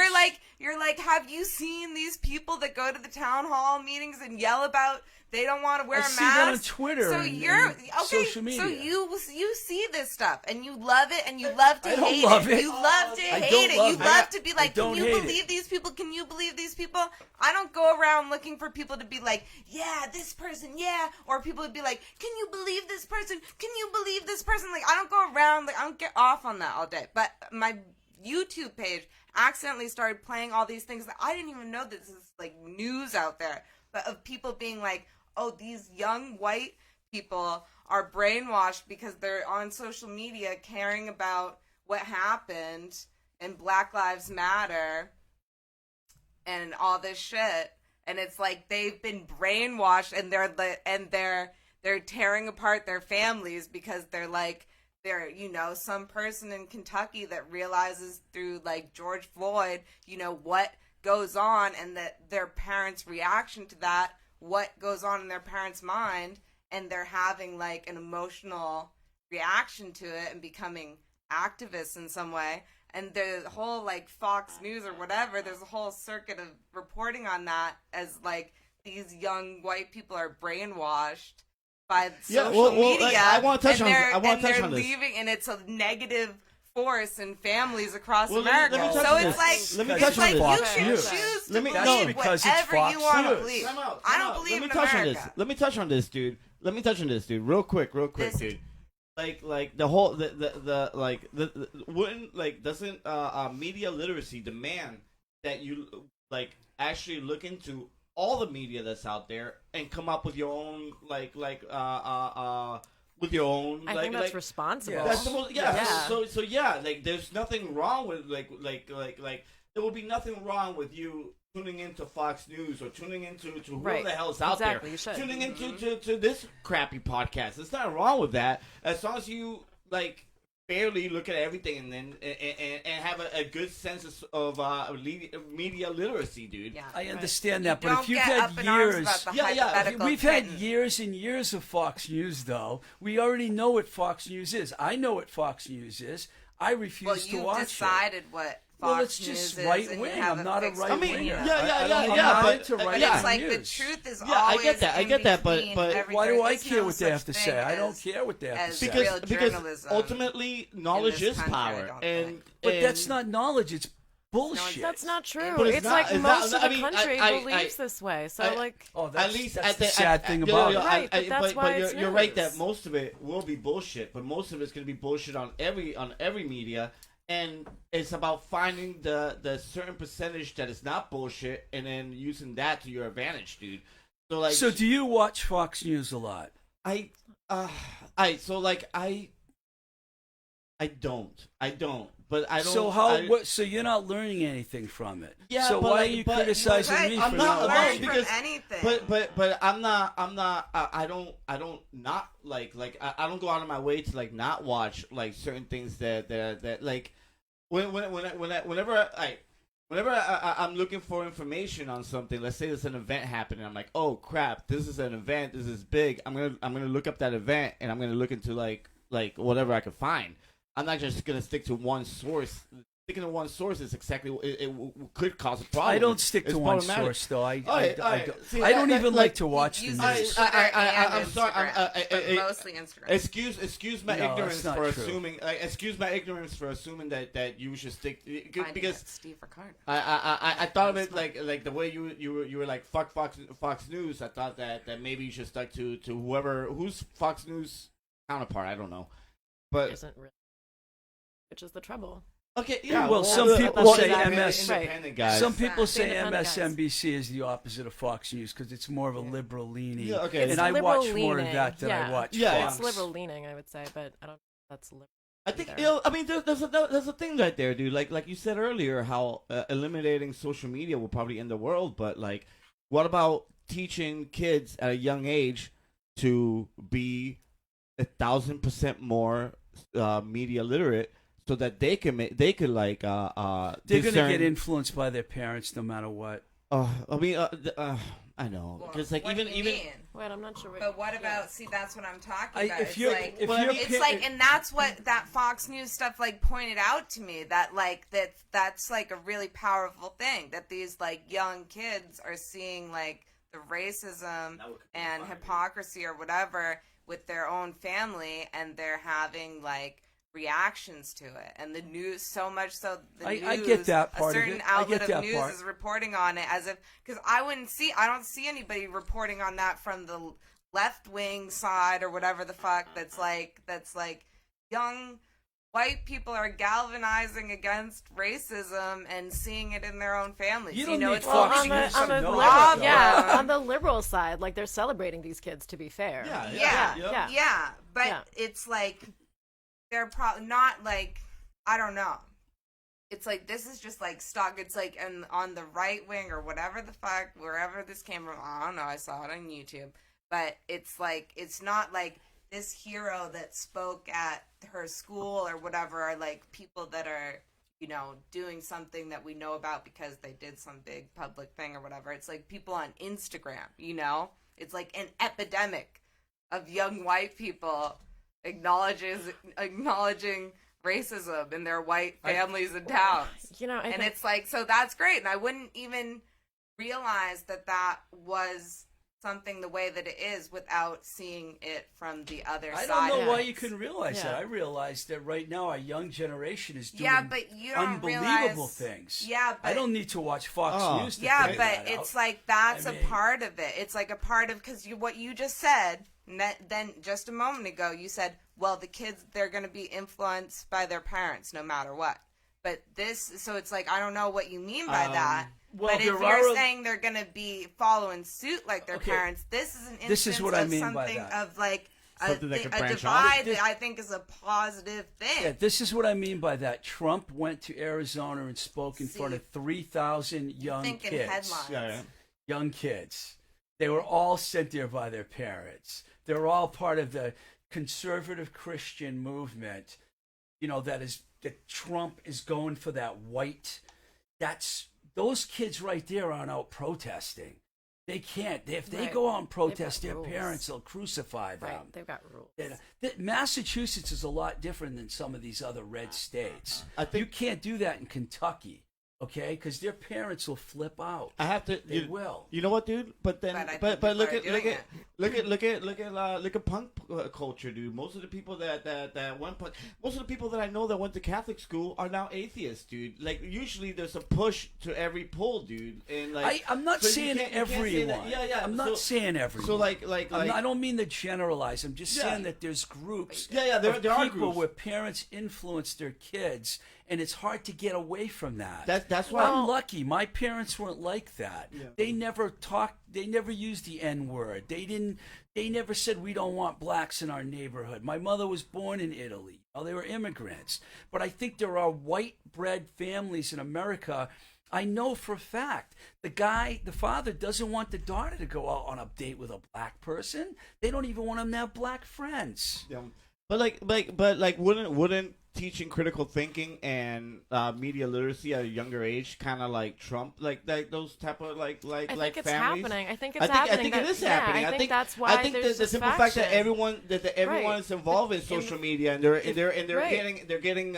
you're like, have you seen these people that go to the town hall meetings and yell about they don't want to wear I a see mask? that on Twitter So and you're okay. social media. So you see this stuff and you love it and you love to I don't hate love it. You love to I hate don't it. love You it. love to be I like, can don't you hate it. believe these people? Can you believe these people? I don't go around looking for people to be like, yeah, this person, yeah, or people would be like, can you believe this person? Can you believe this person? Like, I don't go around, like, I don't get off on that all day. But my YouTube page accidentally started playing all these things that I didn't even know this is like news out there, but of people being like, oh, these young white people are brainwashed because they're on social media caring about what happened in Black Lives Matter and all this shit, and it's like they've been brainwashed and they're tearing apart their families because they're some person in Kentucky that realizes through like George Floyd what goes on and that their parents' reaction to that, what goes on in their parents' mind, and they're having like an emotional reaction to it and becoming activists in some way. And the whole like Fox News or whatever, there's a whole circuit of reporting on that as like these young white people are brainwashed by social media. like, I want to touch and they're on this. leaving, and it's a negative force in families across Well, America. let me touch So on it's this. like Let me it's touch on like this. you Fox can News. choose to Let me- believe no, because it's whatever Fox you want to News. believe. Time out, I time don't out. believe Let me in touch America. on this. Let me touch on this, dude. Let me touch on this, dude. Real quick, This- dude. Like the whole the wouldn't like doesn't media literacy demand that you like actually look into all the media that's out there and come up with your own with your own I think that's responsible. Yeah. That's the most, yeah. Yeah. So yeah, like there's nothing wrong with like there will be nothing wrong with you tuning into Fox News or tuning into whoever Right. the hell's out Exactly, there. you should. Tuning into to this crappy podcast. There's nothing wrong with that as long as you like fairly look at everything and then and have a good sense of media literacy, dude. Yeah, I right. understand You that, but don't if you've get had up in arms years, about the Yeah, yeah, hypothetical we've had kitten. years and years of Fox News, though. We already know what Fox News is. I know what Fox News is. I refuse Well, to you watch decided what Well, Fox it's just News right is, and wing. you have I'm not a fixed right I mean, opinion. winger. yeah, I'm not but- into but right But it's like the news. truth is Yeah, I always get that, I in get that, but- between but- every- Why do there I is care no what they such have to thing say? I don't as- care what they have to as say. real Because journalism ultimately knowledge this is country, I power, don't and think. But and- that's not knowledge. It's bullshit. That's not true. But it's It's, not- like it's most not- of I the mean, country I- believes this way. So I- like, Oh, that's, at least that's at the the sad thing yeah, about yeah, it. Right, but that's why it's you're right news. that most of it will be bullshit, but most of it's going to be bullshit on every media, and it's about finding the certain percentage that is not bullshit and then using that to your advantage, dude. So like, So do you watch Fox News a lot? I I don't. But I don't. So how? I, So you're not learning anything from it. Yeah, So but why like- are you but- criticizing But me you for I'm not not learn alone learning? from because- anything. but I'm not. I don't not like I don't go out of my way to like not watch like certain things that like whenever I'm looking for information on something. Let's say there's an event happening. I'm like, oh crap, this is an event. This is big. I'm gonna look up that event and I'm gonna look into like whatever I can find. I'm not just gonna stick to one source. Sticking to one source is exactly it could cause a problem. I don't stick It's to one problematic. source though. I Alright, see, I don't that- even like, like to watch the Use news. Twitter and I'm sorry, Instagram, but mostly Instagram. Excuse my No, ignorance that's for not true. assuming. Excuse my ignorance for assuming that you should stick Finding because that Steve Ricardo. I thought of it like the way you were like fuck Fox News. I thought that maybe you should stick to who's Fox News counterpart. I don't know, but Isn't really, which is the trouble. okay, yeah. Well, some that's people what say exactly- MS. independent guys. Some people say Independent guys. MSNBC is the opposite of Fox News because it's more of a liberal leaning. Yeah, okay. It's And I liberal watch more of leaning, that than yeah. I watch Yeah, Fox. It's liberal leaning, I would say, but I don't. That's liberal. I think either. I mean there's a thing right there, dude. Like you said earlier, how eliminating social media will probably end the world. But like, what about teaching kids at a young age to be 1,000% more media literate, so that they can they could like They're discern. going to get influenced by their parents no matter what. I mean, I know Well, because like what do you even mean? Wait, I'm not sure. But what about? See, that's what I'm talking about. If It's you're, like, if Well, I you're mean, it's like, and that's what that Fox News stuff like pointed out to me, that like that's like a really powerful thing, that these like young kids are seeing like the racism and hypocrisy or whatever with their own family, and they're having like reactions to it, and the news, so much so the news, I get that part a of certain it. I outlet get of that news part. is reporting on it as if, because I don't see anybody reporting on that from the left wing side or whatever the fuck, that's like young white people are galvanizing against racism and seeing it in their own families. You don't know, need it's Fox focusing News on the to know liberal, that, though. yeah, on the liberal side, like they're celebrating these kids. To be fair, yeah, but Yeah. it's like they're probably not like, I don't know. It's like, this is just like stuck. It's like on the right wing or whatever the fuck, wherever this came from. I don't know. I saw it on YouTube, but it's like, it's not like this hero that spoke at her school or whatever are like people that are, you know, doing something that we know about because they did some big public thing or whatever. It's like people on Instagram, you know? It's like an epidemic of young white people acknowledging racism in their white families and towns. You know, And it's like, so that's great. And I wouldn't even realize that was something the way that it is without seeing it from the other I side. don't know Yeah. why you couldn't realize Yeah. that. I realize that right now our young generation is doing Yeah, but you don't unbelievable realize, things. Yeah, but I don't need to watch Fox Oh. News to yeah, figure but that it's out. like that's I mean- a part of it. It's like a part of, because what you just said. Then just a moment ago, you said, "Well, the kids, they're going to be influenced by their parents no matter what." But so it's like, I don't know what you mean by that. well, But if there you're are- saying they're going to be following suit like their Okay. parents, this is an instance This is what I of mean by something that. of like Something that a could branch divide off. that I think is a positive thing. Yeah, this is what I mean by that. Trump went to Arizona and spoke in front of 3,000 young Thinking kids. headlines. Yeah. Young kids. They were all sent there by their parents. They're all part of the conservative Christian movement. You know, that Trump is going for that white. Those kids right there aren't out protesting. They can't. If they Right. go out and protest, their rules. parents will crucify them. right, they've got rules. Massachusetts is a lot different than some of these other red states. I think- you can't do that in Kentucky, okay? Because their parents will flip out. I have to. They will. You know what, dude? But then, But I think but people look are at doing it. look at punk culture, dude. Most of the people that went punk, most of the people that I know that went to Catholic school are now atheists, dude. Like usually there's a push to every pull, dude. And like I'm not so you saying can't- you can't say everyone. that- Yeah. I'm not So- saying everyone. So I don't mean to generalize. I'm just Yeah. saying that there's groups. Yeah, there of are people groups. where parents influence their kids, and it's hard to get away from that. That's why I'm lucky. My parents weren't like that. Yeah. They never talked. They never used the N word. They never said we don't want blacks in our neighborhood. My mother was born in Italy. Well, they were immigrants. But I think there are white bread families in America. I know for a fact the father doesn't want the daughter to go out on a date with a black person. They don't even want them to have black friends. Yeah. But wouldn't teaching critical thinking and media literacy at a younger age kind of like trump like those type of like I think like it's families? happening. I think I think it is happening. I think that's why I think there's the this simple fact that faction. everyone Right. is involved in social media and they're right. getting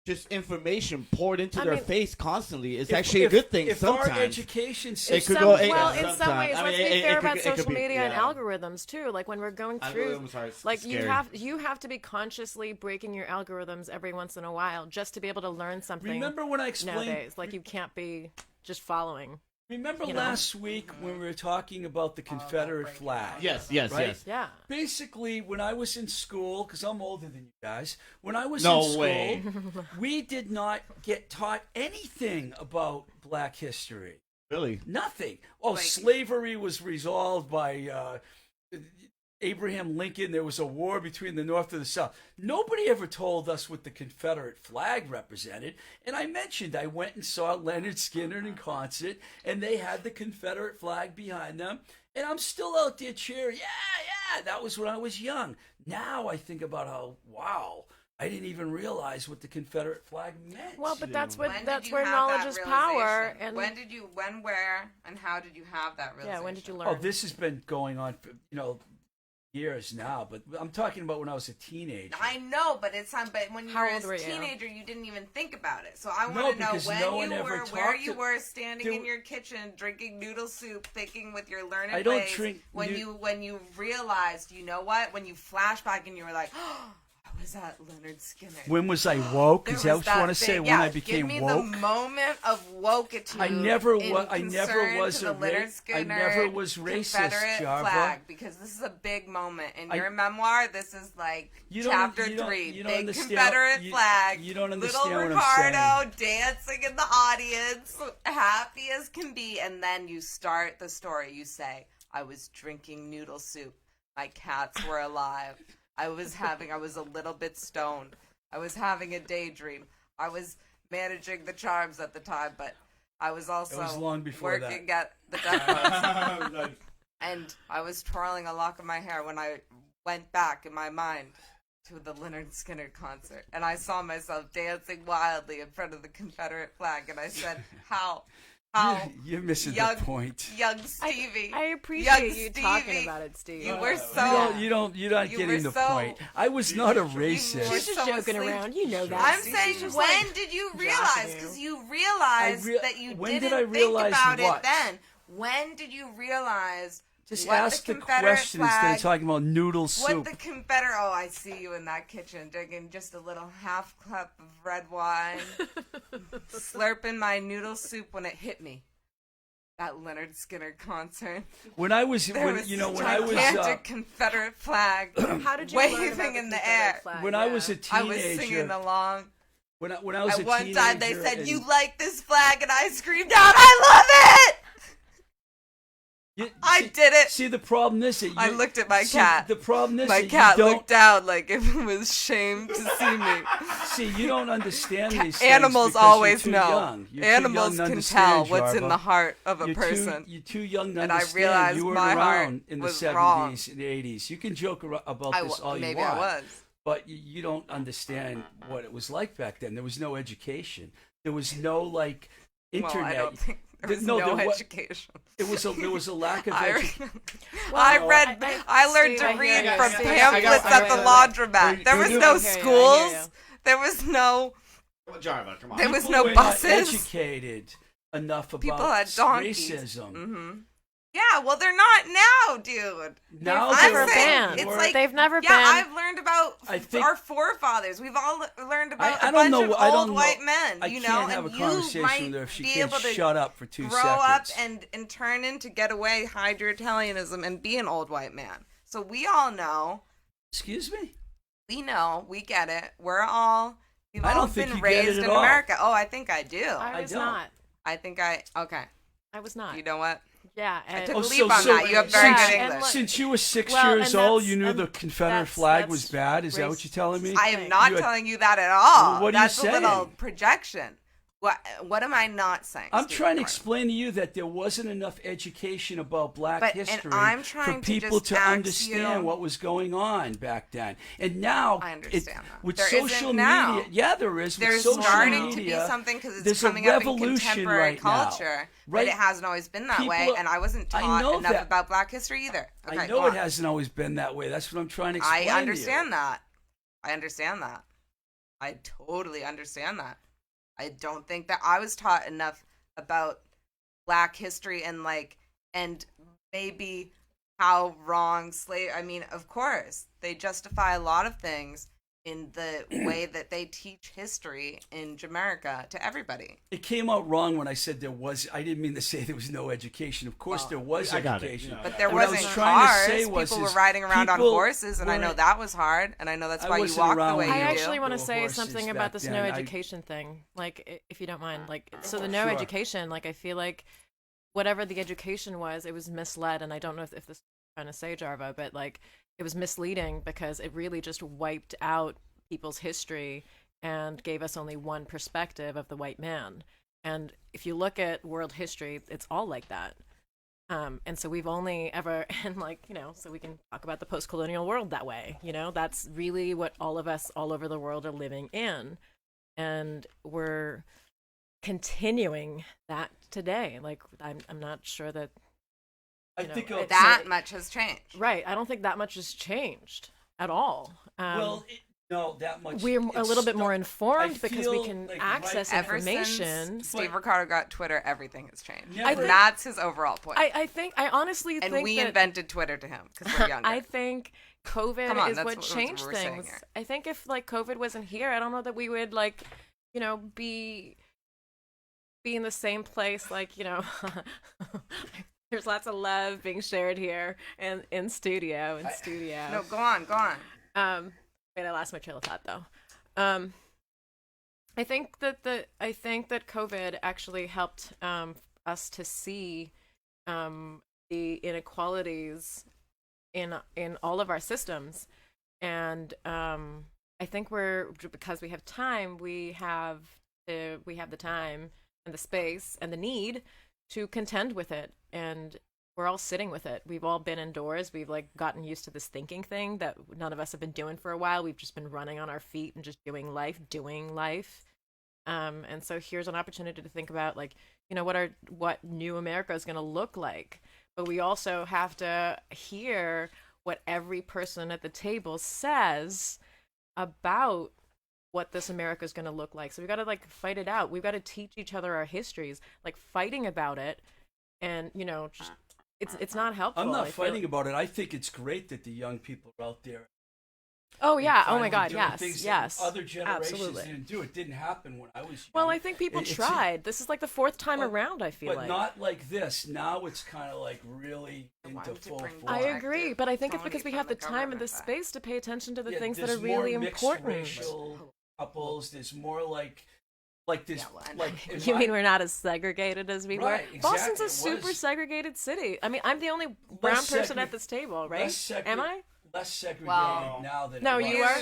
just information poured into I their mean, face constantly is actually a good thing. If sometimes our education It system, could go- well, yeah, in some sometimes. ways, I let's mean, be it fair could- about it could social be- media and yeah. algorithms too. Like when we're going through, Algorithms are like scary. you have to be consciously breaking your algorithms every once in a while just to be able to learn something. remember when I explained? nowadays, like you can't be just following. Remember you know? last week when we were talking about the Confederate flag? yes Right? yes Yeah. Basically, when I was in school, because I'm older than you guys, when I was No in school, way. we did not get taught anything about Black history. really Nothing. Oh, Like- slavery was resolved by Abraham Lincoln. There was a war between the North and the South. Nobody ever told us what the Confederate flag represented. And I mentioned I went and saw Leonard Skinner in concert, and they had the Confederate flag behind them. And I'm still out there cheering. Yeah, that was when I was young. Now I think about how, wow, I didn't even realize what the Confederate flag meant. Well, but that's When did that's you where have knowledge that is power. realization? And when, where, and how did you have that realization? yeah, when did you learn? Oh, this has been going on for, years now, but I'm talking about when I was a teenager. I know, but but when you How were old a were you? teenager, you didn't even think about it. So I No, want to know because when no one you ever were, where talked you to- were standing There- in your kitchen drinking noodle soup, thinking with your learned I don't ways. drink When you realized, you know what? When you flash back and you were like, oh, I was at Leonard Skinner. When was I woke? There Is that was what you want to thing. say? When Yeah, I became give me woke? the moment of wokeitude. I never in was. I never concern was to the a Leonard I Skinner never was racist, Confederate Jarva. flag, because this is a big moment in I- your memoir. This is like You don't- chapter you don't- 3. you don't Big understand- Confederate you- flag. you don't understand Little what I'm Ricardo dancing in the audience, happy as can be, and then you start the story. You say, "I was drinking noodle soup. My cats were alive. I was a little bit stoned. I was having a daydream. I was managing the Charms at the time, but I was also was long before working at the Duck Club. And I was twirling a lock of my hair when I went back in my mind to the Leonard Skinner concert. And I saw myself dancing wildly in front of the Confederate flag. And I said, how You're missing young, the point. young Stevie. I appreciate young you talking Stevie, about it, Steve. You were You so... don't. You're not You getting were the so- point. I was not a were racist. She's just so joking asleep. around. You know that. I'm Steve. saying, She's just when like, did you jocking realize? you. Because you realized that you when didn't did I realize think about what? it then. When did you realize Just what ask the the Confederate question instead flag, of talking about noodle what soup. the Confederate... Oh, I see you in that kitchen drinking just a little half cup of red wine, slurping my noodle soup when it hit me. That Leonard Skinner concert. When I was, There when was you know, this when I was, gigantic Confederate flag How did you learn waving about in the Confederate air. flag? when I was a I was teenager, singing along. when I was At a one teenager, time they said, and "You like this flag?" And I screamed out, "I love it!" you- I did it. See, the problem is that I looked at my cat. The problem is My that cat you don't looked down like if it was shame to see me. see. You don't understand these things Animals because always you're too know. Young. You're too young Animals to can understand, tell what's in Jarva. the heart of a You're person. You're too young to And I understand. realized you weren't my heart around in the was 70s wrong. and 80s. You can joke about this all Maybe you want. I was. But you don't understand what it was like back then. There was no education. There was no like internet. Well, I don't think there was No, no, there wa- education. There was a lack of I, education. I Well, read. I learned Steve, to I read hear you. from Steve, pamphlets I at got- the wait, laundromat. There was you- no I hear you, I hear schools. you. There was no. Jarva, come on. There was People no were not buses. educated enough about People had donkeys. racism. hmm Yeah, well, they're not now, dude. Now I'm they're saying banned. it's more- like They've never yeah, been. I've learned about I think- our forefathers. We've all learned about I a don't bunch know. of I don't old know. white men. I you know, can't have a and conversation you might with her if she be can't able to shut up for 2 grow seconds. up and turn into get away, hide your Italianism, and be an old white man. So we all know. Excuse me? We know. We get it. We've I all don't think been you get it raised at in all. America. Oh, I think I do. I was don't. not. I think okay. I was not. You know what? Yeah, I and, took a leap on that. You have very since- good and English. Since you were 6 Well, years and old, that's- you knew and the Confederate that's- flag that's was bad. Is that what you're telling me? I am not You had- telling you that at all. Well, what are you That's a little saying? projection. What am I not saying? I'm Stephen trying to Gordon? explain to you that there wasn't enough education about Black But- and history I'm for trying to people just to ask understand you- what was going on back then. And now, I understand that. with There social isn't now. media, yeah, there is. There's with social starting to be media, something because it's there's a coming up in revolution contemporary right now, culture, right? but it hasn't always been that way. People- And I wasn't I taught know enough that. about Black history either. Okay, I know go it on. hasn't always been that way. That's what I'm trying to explain. I understand that. I understand that. I totally understand that. I don't think that I was taught enough about Black history and maybe how wrong slave. I mean, of course, they justify a lot of things in the way that they teach history in Jamaica to everybody. It came out wrong when I said there was. I didn't mean to say there was no education. Of course, there was I got it. education. Yeah. But there What I wasn't was trying to cars. say was People were is riding around on people horses, and I know weren't- that was hard, and I know that's I why you wasn't walk the around way when you I you do. actually want to Little say horses something back about this no then. education thing, like if you don't mind. Like, so the no Sure. education, like I feel like whatever the education was, it was misled, and I don't know if this is trying to say Jarva, but like it was misleading because it really just wiped out people's history and gave us only one perspective of the white man. And if you look at world history, it's all like that. And so we've only ever, and so we can talk about the post-colonial world that way. That's really what all of us all over the world are living in. And we're continuing that today. Like, I'm not sure that, I you know, think it's- That much has changed. right. I don't think that much has changed at all. No, that much. We're a little bit more informed I because we feel can like access right- Ever information. since Steve Ricardo got Twitter, everything has changed. Never- And that's his overall point. I honestly and think we that invented Twitter to him because we're younger. I think COVID Come on, is that's what what changed we're saying things. here. I think if COVID wasn't here, I don't know that we would be in the same place. There's lots of love being shared here and in studio. No, go on. Wait, I lost my trail of thought though. I think that COVID actually helped us to see the inequalities in all of our systems, and I think because we have time, we have the time and the space and the need to contend with it, and we're all sitting with it. We've all been indoors. We've gotten used to this thinking thing that none of us have been doing for a while. We've just been running on our feet and just doing life. And so here's an opportunity to think about what new America is going to look like. But we also have to hear what every person at the table says about what this America is going to look like. So we got to fight it out. We've got to teach each other our histories, fighting about it. And just it's not helpful. I'm not I feel. fighting about it. I think it's great that the young people are out there. Oh yeah. Oh finally my God. doing Yes. things that Yes. Other generations Absolutely. didn't do. It didn't happen when I was young. Well, I think people It's- tried. This is the fourth time But- around. I feel but like. not like this. Now it's kind of really Why into would you full bring force. I Proactive agree, but I think it's Tony because we from have the the time and the government back. space to pay attention to the Yeah, things that there's are really more mixed important. racial couples. There's more this. Yeah, well, I know. Like in You my- mean we're not as segregated as we Right, were? exactly. Boston's a It super was- segregated city. I mean, I'm the only brown person at this table, right? Am I? Less segregated Well, now than No, it was. you are.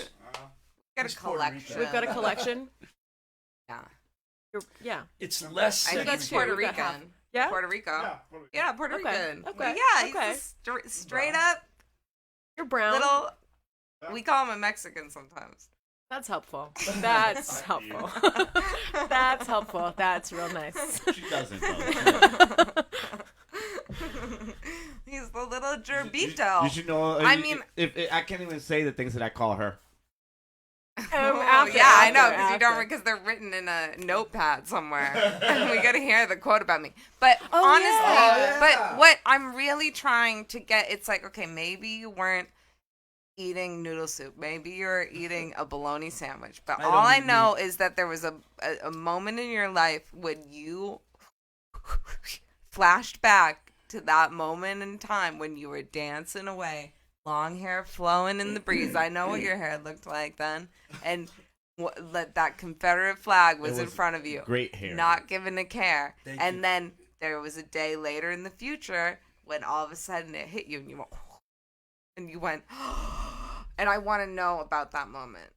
Got It's a Puerto collection. Rico. We've got a collection. Yeah. Yeah. It's less I think segregated. it's Puerto We've got half. Rican. Yeah? Puerto Rico. Yeah, Puerto Okay, Rican. okay, But yeah, okay. he's a straight up You're brown. little. We call him a Mexican sometimes. That's helpful. That's helpful. That's helpful. That's real nice. She doesn't know. He's the little gerbito. You should know. I mean- if I can't even say the things that I call her. Oh, yeah, I know because they're written in a notepad somewhere, and we got to hear the quote about me. But Oh, honestly, yeah. but what I'm really trying to get, it's okay, maybe you weren't eating noodle soup, maybe you're eating a bologna sandwich, but I all don't I eat know is that there was a moment in your life when you flashed back to that moment in time when you were dancing away. Long hair flowing in the breeze. I know what your hair looked like then. And that Confederate flag was in front of you. Great hair. Not giving a care. Thank and you. then there was a day later in the future when all of a sudden it hit you and you went, and I want to know about that moment.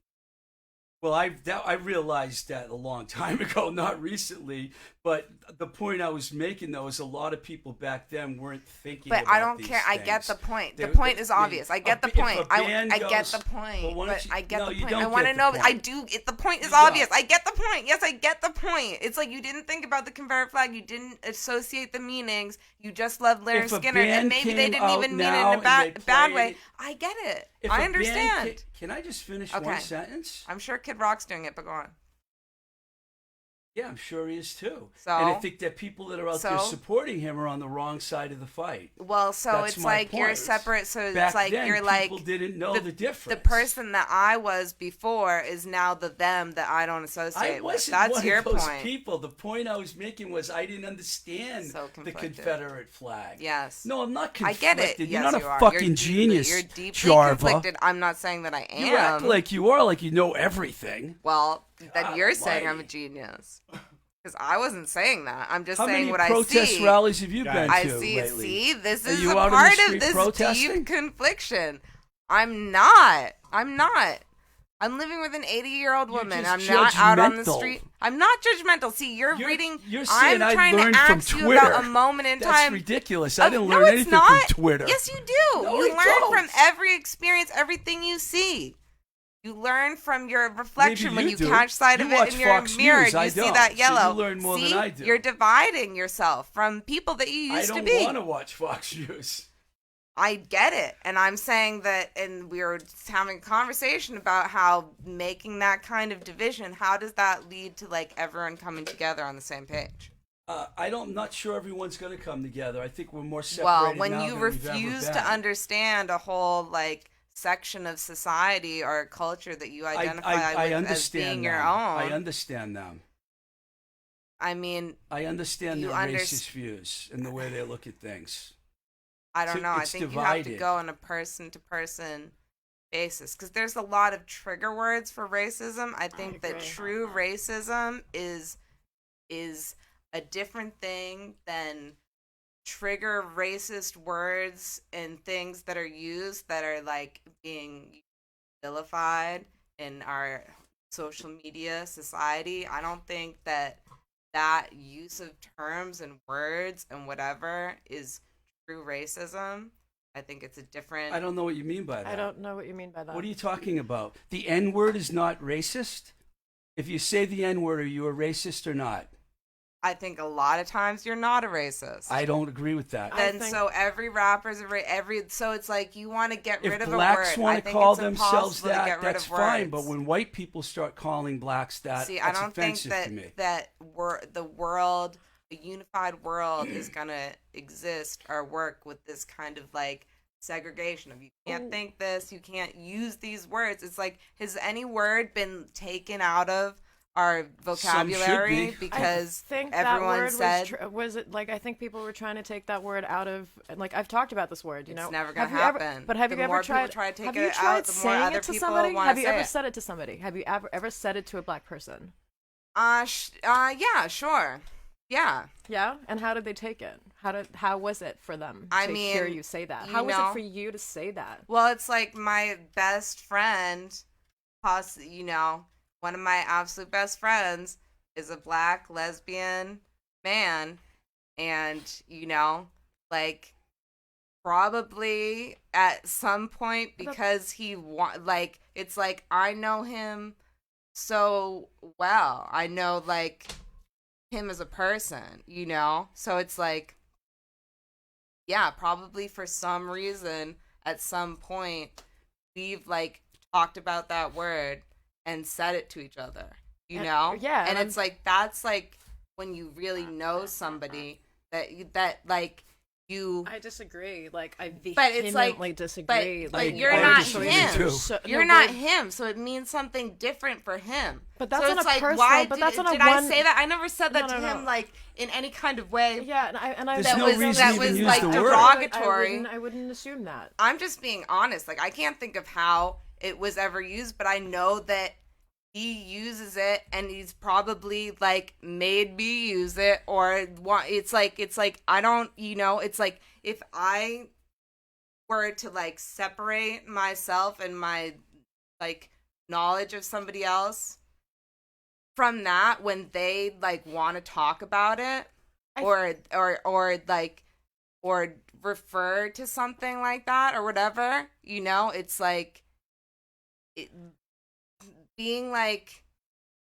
Well, I realized that a long time ago, not recently. But the point I was making, though, is a lot of people back then weren't thinking. But about I don't these care. I things. get the point. The point is obvious. I get the point. I get the point. Well, why don't but you- I get no, the you point. don't I want to get the know. point. I do. The point is You obvious. don't. I get the point. Yes, I get the point. It's like you didn't think about the Confederate flag. You didn't associate the meanings. You just loved Larry If a Skinner, and band maybe they came didn't out even mean it now in a and they bad played way. it- I get it. If I a band understand. can I just finish Okay. one sentence? I'm sure Kid Rock's doing it, but go on. Yeah, I'm sure he is too. So? And I think that people that are out there So? supporting him are on the wrong side of the fight. Well, so That's it's my like you're point. separate. So Back it's like then, you're like people didn't know the difference. The person that I was before is now the them that I don't associate I with. wasn't That's one your of those point. people. The point I was making was I didn't understand So the conflicted. Confederate flag. Yes. No, I'm not I conflicted. get it. You're Yes, not you a are. fucking You're genius, You're deeply Jarva. conflicted. I'm not saying that I am. You act like you are, like you know everything. Well, then God you're saying I'm a almighty. genius. Because I wasn't saying that. I'm just How saying many what I protest see. rallies have you Guys. been I to see. lately? See, this Are is you a out in the part street of this protesting? deep confliction. I'm not. I'm living with an 80-year-old You're woman. just I'm not out on the judgmental. street. I'm not judgmental. See, you're reading. You're I'm saying I trying learned to from ask you Twitter. about a moment in That's time. ridiculous. I didn't No, learn it's anything not. from Twitter. Yes, you do. No, You I learn don't. from every experience, everything you see. You learn from your reflection when you you do. catch sight You of it watch in your Fox mirror. News. You I see don't. that So yellow. you learn more see, than I do. You're dividing yourself from people that you I used to don't be. want to watch Fox News. I get it. And I'm saying that, and we were just having a conversation about how making that kind of division, how does that lead to like everyone coming together on the same page? I'm not sure everyone's going to come together. I think we're more separated Well, when now you than we've ever refuse been. to understand a whole like section of society or culture that you identify I with as understand being your them. own, I understand them. I mean, I understand You their under- racist views and the way they look at things. I don't So know. I it's think you have to divided. go on a person-to-person basis because there's a lot of trigger words for racism. I think that agree. true racism is a different thing than trigger racist words and things that are used that are like being vilified in our social media society. I don't think that use of terms and words and whatever is true racism. I think it's a different. I don't know what you mean by that. I don't know what you mean by that. What are you talking about? The N-word is not racist? If you say the N-word, are you a racist or not? I think a lot of times you're not a racist. I don't agree with that. I Then think- so every rapper's so it's like you want to get If rid of blacks a word. I want to think call it's themselves impossible to that, get rid that's of fine. words. But when white people start calling blacks that, See, I that's don't think offensive that to me. the world, a unified world, is gonna exist or work with this kind of like segregation of you can't think this, you can't use these words. It's like, has any word been taken out of our vocabulary be. because I think everyone that word said was it like I think people were trying to take that word out of like I've talked about this word. You It's know, never gonna Have you ever- happen. But have The you more ever people tried? try to take have it you out, tried the more saying other it to people somebody? wanna Have you say ever it. said it to somebody? Have you ever said it to a black person? Yeah, sure. Yeah. Yeah, and how did they take it? How was it for them I to mean, hear you say that? you How was know- it for you to say that? Well, it's like my best friend, one of my absolute best friends is a black lesbian man, and like probably at some point because it's like I know him so well. I know like him as a person, so it's like, yeah, probably for some reason at some point we've like talked about that word and said it to each other, Yeah, and and it's like that's like when you really know somebody that like you I disagree. Like I But it's like- vehemently disagree. but like, you're I not disagree him. too. You're not him, so it means something different for him. But that's so on it's a like, personal- why but did, that's on a did I one- say that? I never said that No, to no, him no. like in any kind of way. Yeah, and I There's that no was reason that to was even use like the word. derogatory. I wouldn't assume that. I'm just being honest. Like I can't think of how it was ever used, but I know that he uses it, and he's probably like made me use it, or it's like I don't, it's like if I were to like separate myself and my like knowledge of somebody else from that when they like want to talk about it or like or refer to something like that or whatever, it's like being like,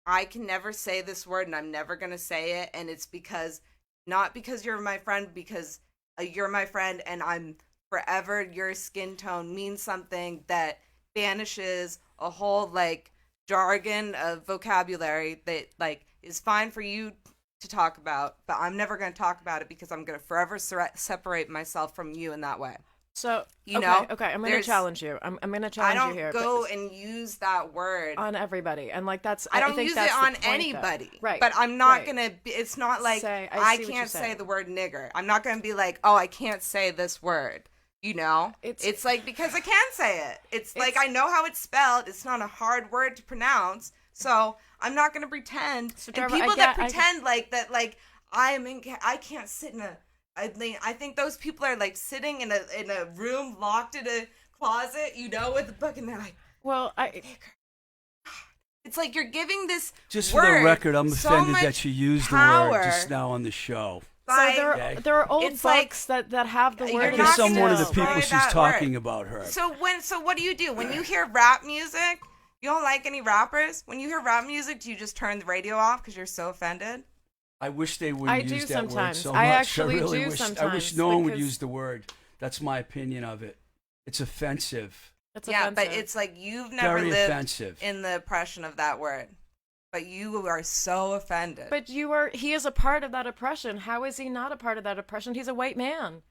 I can never say this word and I'm never going to say it. And it's because, not because you're my friend, because you're my friend and I'm forever, your skin tone means something that banishes a whole like jargon of vocabulary that like is fine for you to talk about, but I'm never going to talk about it because I'm going to forever separate myself from you in that way. So, you know, okay, I'm going to challenge you. I'm going to challenge you here. I don't go and use that word on everybody. And like that's I don't think use that's it on the point, anybody. though. Right. But I'm not right. going to it's not like I can't say the word nigger. I'm not going to be like, "Oh, I can't say this word." It's like because I can say it. It's like I know how it's spelled. It's not a hard word to pronounce. So, I'm not going to pretend. So, and people that pretend like that like I can't sit in a I think those people are like sitting in a room locked in a closet, with a book, and they're like, well, it's like you're giving this just word for the record, I'm so offended much that you used the power. word just now on the show. So there are old It's like- books that have the You're word. I not guess I'm gonna one of the destroy people she's that talking word. about her. So what do you do when you hear rap music? You don't like any rappers? When you hear rap music, do you just turn the radio off because you're so offended? I wish they wouldn't I do use that sometimes. word so I much. actually really do wish, I wish sometimes, no one would because- use the word. That's my opinion of it. It's offensive. It's Yeah, offensive. but it's like you've never Very lived offensive. in the oppression of that word. But you are so offended. But he is a part of that oppression. How is he not a part of that oppression? He's a white man.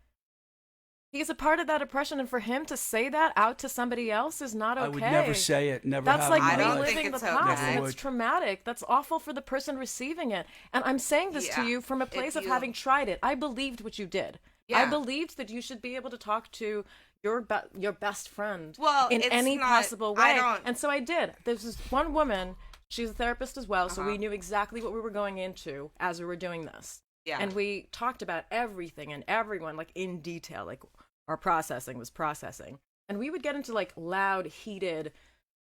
He's a part of that oppression, and for him to say that out to somebody else is not okay. I would never say it. Never That's have like in my I don't life. think reliving the it's past. okay. Never It's would. traumatic. That's awful for the person receiving it. And I'm saying this to Yeah. you from a place If of you- having tried it. I believed what you did. Yeah. I believed that you should be able to talk to your best friend Well, in it's any not- possible way. I don't- And so I did. There's this one woman. She's a therapist as well, so Uh-huh. we knew exactly what we were going into as we were doing this. Yeah. And we talked about everything and everyone like in detail, like our processing was processing. And we would get into like loud, heated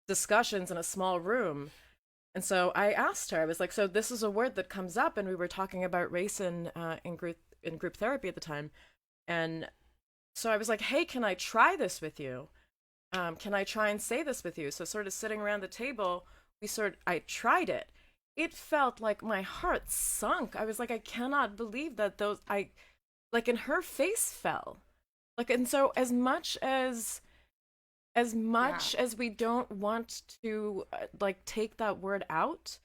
discussions in a small room. And so I asked her, I was like, so this is a word that comes up, and we were talking about race in group therapy at the time. And so I was like, hey, can I try this with you? Can I try and say this with you? So sort of sitting around the table, I tried it. It felt like my heart sunk. I was like, I cannot believe that and her face fell. Like, and so as much as we don't want to take that word out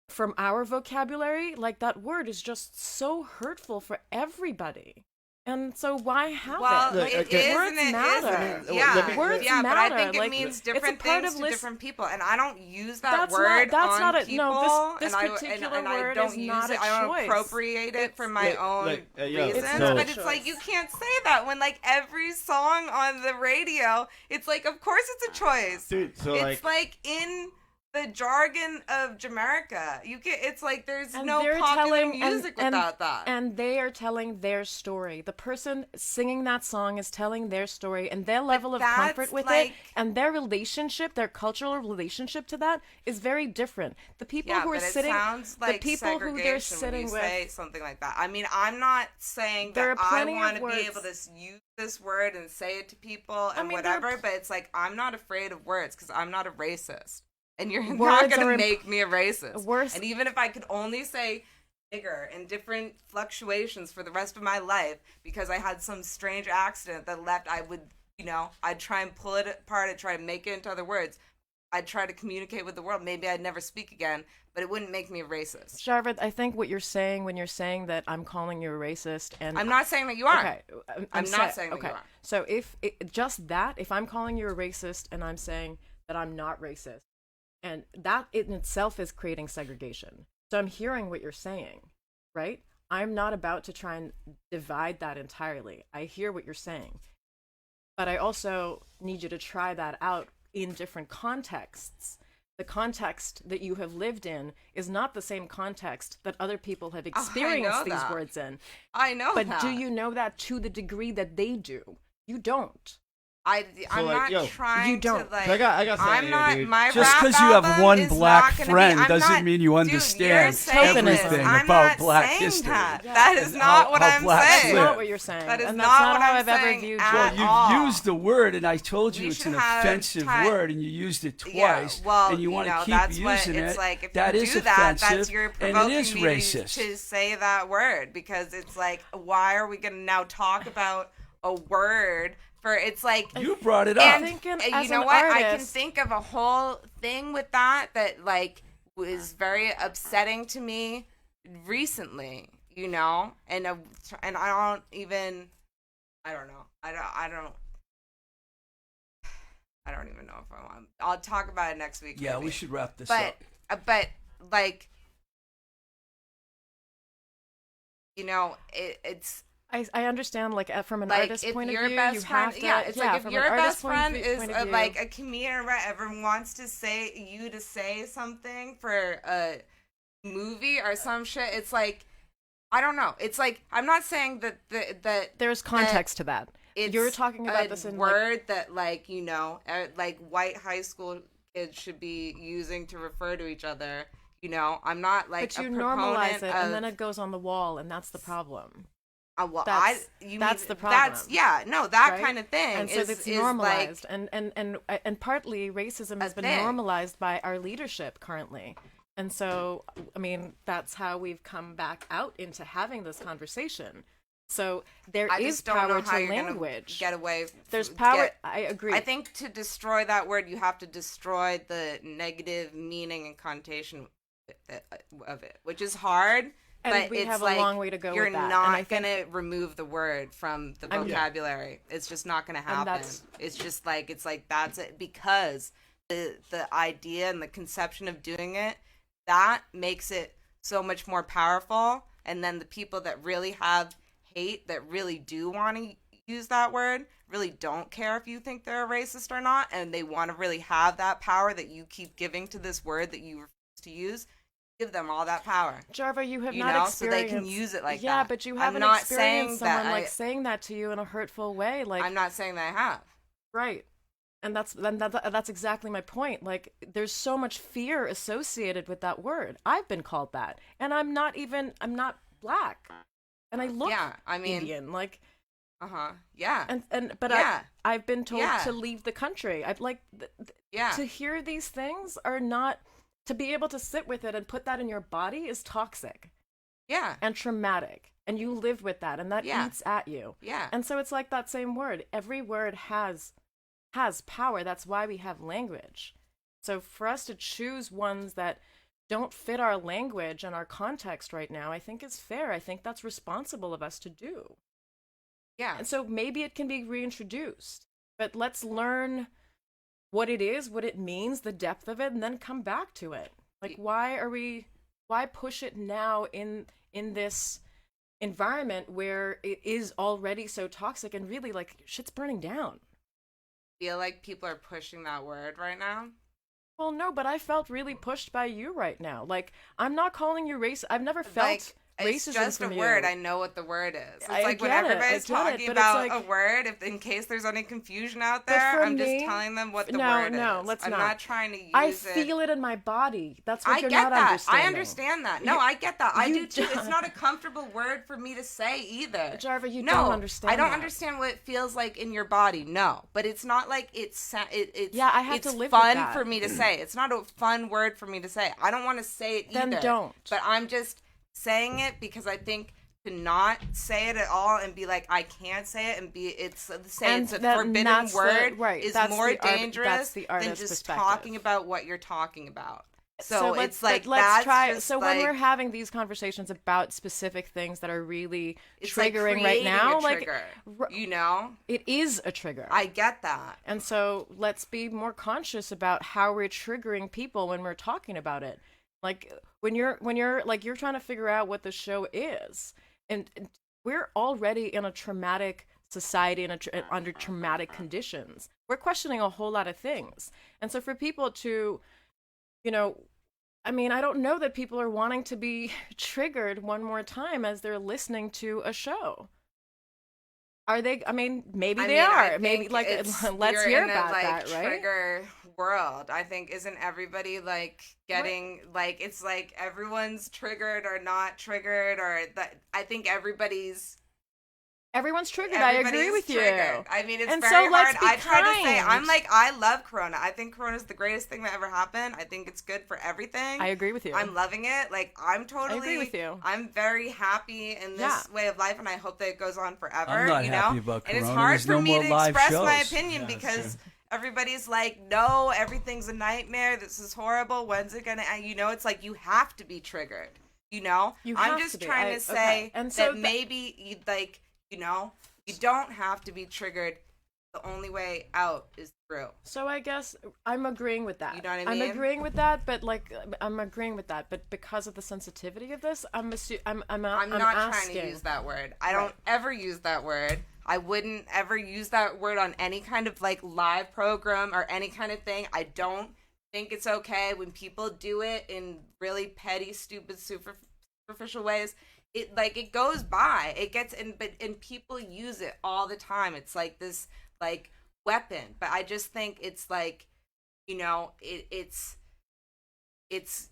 from our vocabulary, like that word is just so hurtful for everybody. And so why have Well, it? Look, it okay. is Words and it matter. isn't. Yeah, Words yeah, but I matter. think it Like, means it's a different part things of to different people, and I don't use that word that's on not a people. no. This and particular and word I don't is use not it. a I don't choice. appropriate it for my own yeah, reasons. it's not But a it's like choice. you can't say that when like every song on the radio. It's like, of course, it's a choice. Dude, so It's like in the jargon of Jamaica. It's like there's And no they're popular telling- and- music and- without that. And they are telling their story. The person singing that song is telling their story, and their level of comfort that's with like- it, and their relationship, their cultural relationship to that is very different. The people Yeah, who are but it sitting, sounds like the people who they're segregation when sitting you with, say something like that. I mean, I'm not saying There that are I plenty of want to be words. able to use this word and say it to people and mean, there are whatever, but it's like I'm not afraid of words because I'm not a racist, and you're not Words going are to imp- make me a racist. Worse- And even if I could only say nigger in different fluctuations for the rest of my life because I had some strange accident that left, I would, I'd try and pull it apart. I'd try to make it into other words. I'd try to communicate with the world. Maybe I'd never speak again, but it wouldn't make me a racist. Sharvad, I think what you're saying when you're saying that I'm calling you a racist, and I'm not saying that you are. Okay, I'm not saying that you are. So if I'm calling you a racist, and I'm saying that I'm not racist, and that in itself is creating segregation. So I'm hearing what you're saying, right? I'm not about to try and divide that entirely. I hear what you're saying, but I also need you to try that out in different contexts. the context that you have lived in is not the same context that other people have experienced these that. words in. I know But that. do you know that to the degree that they do? You don't. I'm like, not yo, trying you don't. to like. I got something I'm here, not. dude. My Just rap because you have album one is black not gonna friend be, I'm doesn't not, mean you dude, understand you're saying everything this. I'm about not Black saying history. That. Yeah. That is And not how- what how I'm blacks That's saying. live. not what you're saying. That is and not that's not what how I'm I've ever saying viewed at you. Well, you've all. used the word, and I told you We it's should an have offensive time- word, and you used it Yeah, twice, well, and you want to keep that's using what it's it. like. If That you is do that, offensive, that's you're and provoking it is me racist. to say that word because it's like, why are we going to now talk about a word for? It's like You brought it up. and Thinking you as know an what? I can artist- think of a whole thing with that like was very upsetting to me recently. You know, and I don't even. I don't know. I don't even know if I want. I'll talk about it next week. Yeah, maybe. we should wrap this But up. but like, you know, it's I understand, like, from an like artist if point of your view, best you friend, have to. yeah, it's like if from your an artist best friend is point of view, like a comedian or whatever wants to say something for a movie or some shit. It's like, I don't know. It's like, I'm not saying that there's context to that. it's You're talking about a this in word that like, you know, like white high school kids should be using to refer to each other. You know, I'm not like but you a normalize proponent it, of, and then it goes on the wall, and that's the problem. well, that's- you that's mean, the problem, That's that right? kind of thing. And so is, it's is normalized, like, and partly racism has been thing. normalized by our leadership currently. And so, I mean, that's how we've come back out into having this conversation. So there I is just don't know power how to you're gonna language. get away. There's power. get- I agree. I think to destroy that word, you have to destroy the negative meaning and connotation of it, which is hard. And but we it's have a like long way to go You're with that. And not I think- gonna remove the word from the I'm- vocabulary. It's just not gonna happen. that's- It's just like that's it because the idea and the conception of doing it that makes it so much more powerful. And then the people that really have hate, that really do want to use that word, really don't care if you think they're a racist or not, and they want to really have that power that you keep giving to this word that you refuse to use. Give them all that power. Jarva, you have You not know, experienced. so they can use it like yeah, that. but you I'm haven't not experienced saying that someone like I- saying that to you in a hurtful way. Like, I'm not saying that I have. right. And that's exactly my point. Like, there's so much fear associated with that word. I've been called that, and I'm not black, and I look Yeah, I mean, Indian. Like, yeah, but yeah. I've been told Yeah. to leave the country. I've like yeah. to hear these things are not, to be able to sit with it and put that in your body is toxic Yeah, and traumatic, and you live with that, and that Yeah. eats at you. yeah. And so it's like that same word. Every word has power. That's why we have language. So for us to choose ones that don't fit our language and our context right now, I think is fair. I think that's responsible of us to do. Yeah. And so maybe it can be reintroduced, but let's learn what it is, what it means, the depth of it, and then come back to it. Like, why push it now in this environment where it is already so toxic and really like shit's burning down? Feel like people are pushing that word right now. Well, no, but I felt really pushed by you right now. Like, I'm not calling you racist. I've never felt Like, it's racism just a from word. you. I know what the word is. It's I like when get it, everybody's I get it, talking but it's about like- a word, if in case there's any confusion out But there, for I'm me- just telling them what the no, word is. no, let's I'm not. not trying to use I it. feel it in my body. That's what I you're get not that. understanding. I understand that. No, You- I get that. I you do too. It's don't. not a comfortable word for me to say either. Jarva, you no, don't understand I don't that. understand what it feels like in your body. No, but it's not like it's Yeah, I have it's to live with fun that. for me to say. It's not a fun word for me to say. I don't want to say it Then either. don't. But I'm just saying it because I think to not say it at all and be like I can't say it and be it's say it's a forbidden that's word right. is That's more the art- dangerous that's the than artist's just perspective. talking about what you're talking about. So let's, it's like but let's that's try. just So like, when we're having these conversations about specific things that are really it's like triggering right creating now, a like trigger, r- you know, it is a trigger. I get that. And so let's be more conscious about how we're triggering people when we're talking about it. Like when you're like you're trying to figure out what the show is, and we're already in a traumatic society and under traumatic conditions. We're questioning a whole lot of things, and so for people to you know, I mean, I don't know that people are wanting to be triggered one more time as they're listening to a show. Are they? I mean, maybe they I are. Maybe think like it's- let's you're hear in a, about like, that, right? Trigger world. I think isn't everybody like getting like it's like everyone's triggered or not triggered or that. I think everybody's Everyone's I agree everybody's with you. triggered. I mean, it's And so very let's hard. be I try to say kind. I'm like I love Corona. I think Corona is the greatest thing that ever happened. I think it's good for everything. I agree with you. I'm loving it. Like I'm totally. I agree with you. I'm very happy in this Yeah. way of life, and I hope that it goes on forever. I'm not you happy know, about and it's Corona. hard There's for no me more to live express my shows. opinion Yeah, because everybody's like, no, everything's a nightmare. This is horrible. When's it gonna end? You know, it's like you have to be triggered. You know, You I'm have just to be. trying I- to say okay. And so that maybe you like, you know, you don't have to be triggered. The only way out is through. So I guess I'm agreeing with that. You know what I I'm mean? agreeing with that, but like I'm agreeing with that, but because of the sensitivity of this, I'm I'm not asking. trying to use that word. I don't ever use that word. I wouldn't ever use that word on any kind of like live program or any kind of thing. I don't think it's okay when people do it in really petty, stupid, superficial ways. It goes by. It gets in, and people use it all the time. It's like this like weapon. But I just think it's like, you know, it's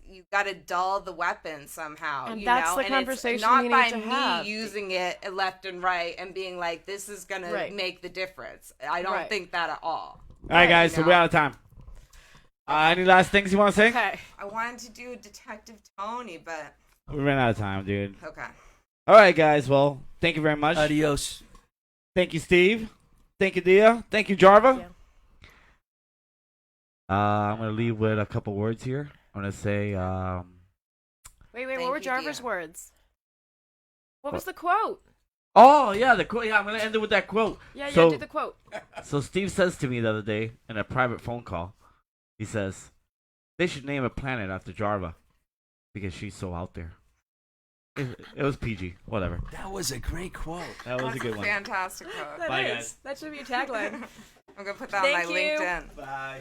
you got to dull the weapon somehow, And you that's know, the and conversation it's not we by need to me have. using it left and right and being like, this is gonna Right. make the difference. I don't Right. think that at all. All right, guys, so No. we're out of time. Any last things you want to say? Okay. I wanted to do Detective Tony, but We ran out of time, dude. okay. All right, guys. Well, thank you very much. Adios. Thank you, Steve. Thank you, Dia. Thank you, Jarva. Yeah. I'm gonna leave with a couple words here. I'm gonna say, Wait, Thank what were you, Jarver's Dia. words? What was the quote? oh yeah, the quote. Yeah, I'm gonna end it with that quote. Yeah, So- do the quote. So Steve says to me the other day in a private phone call, he says, they should name a planet after Jarva because she's so out there. It was PG. Whatever. That was a great quote. That was a That's good one. Fantastic quote. Bye, guys. That should be your tagline. I'm gonna put that on my Thank you. LinkedIn. Bye.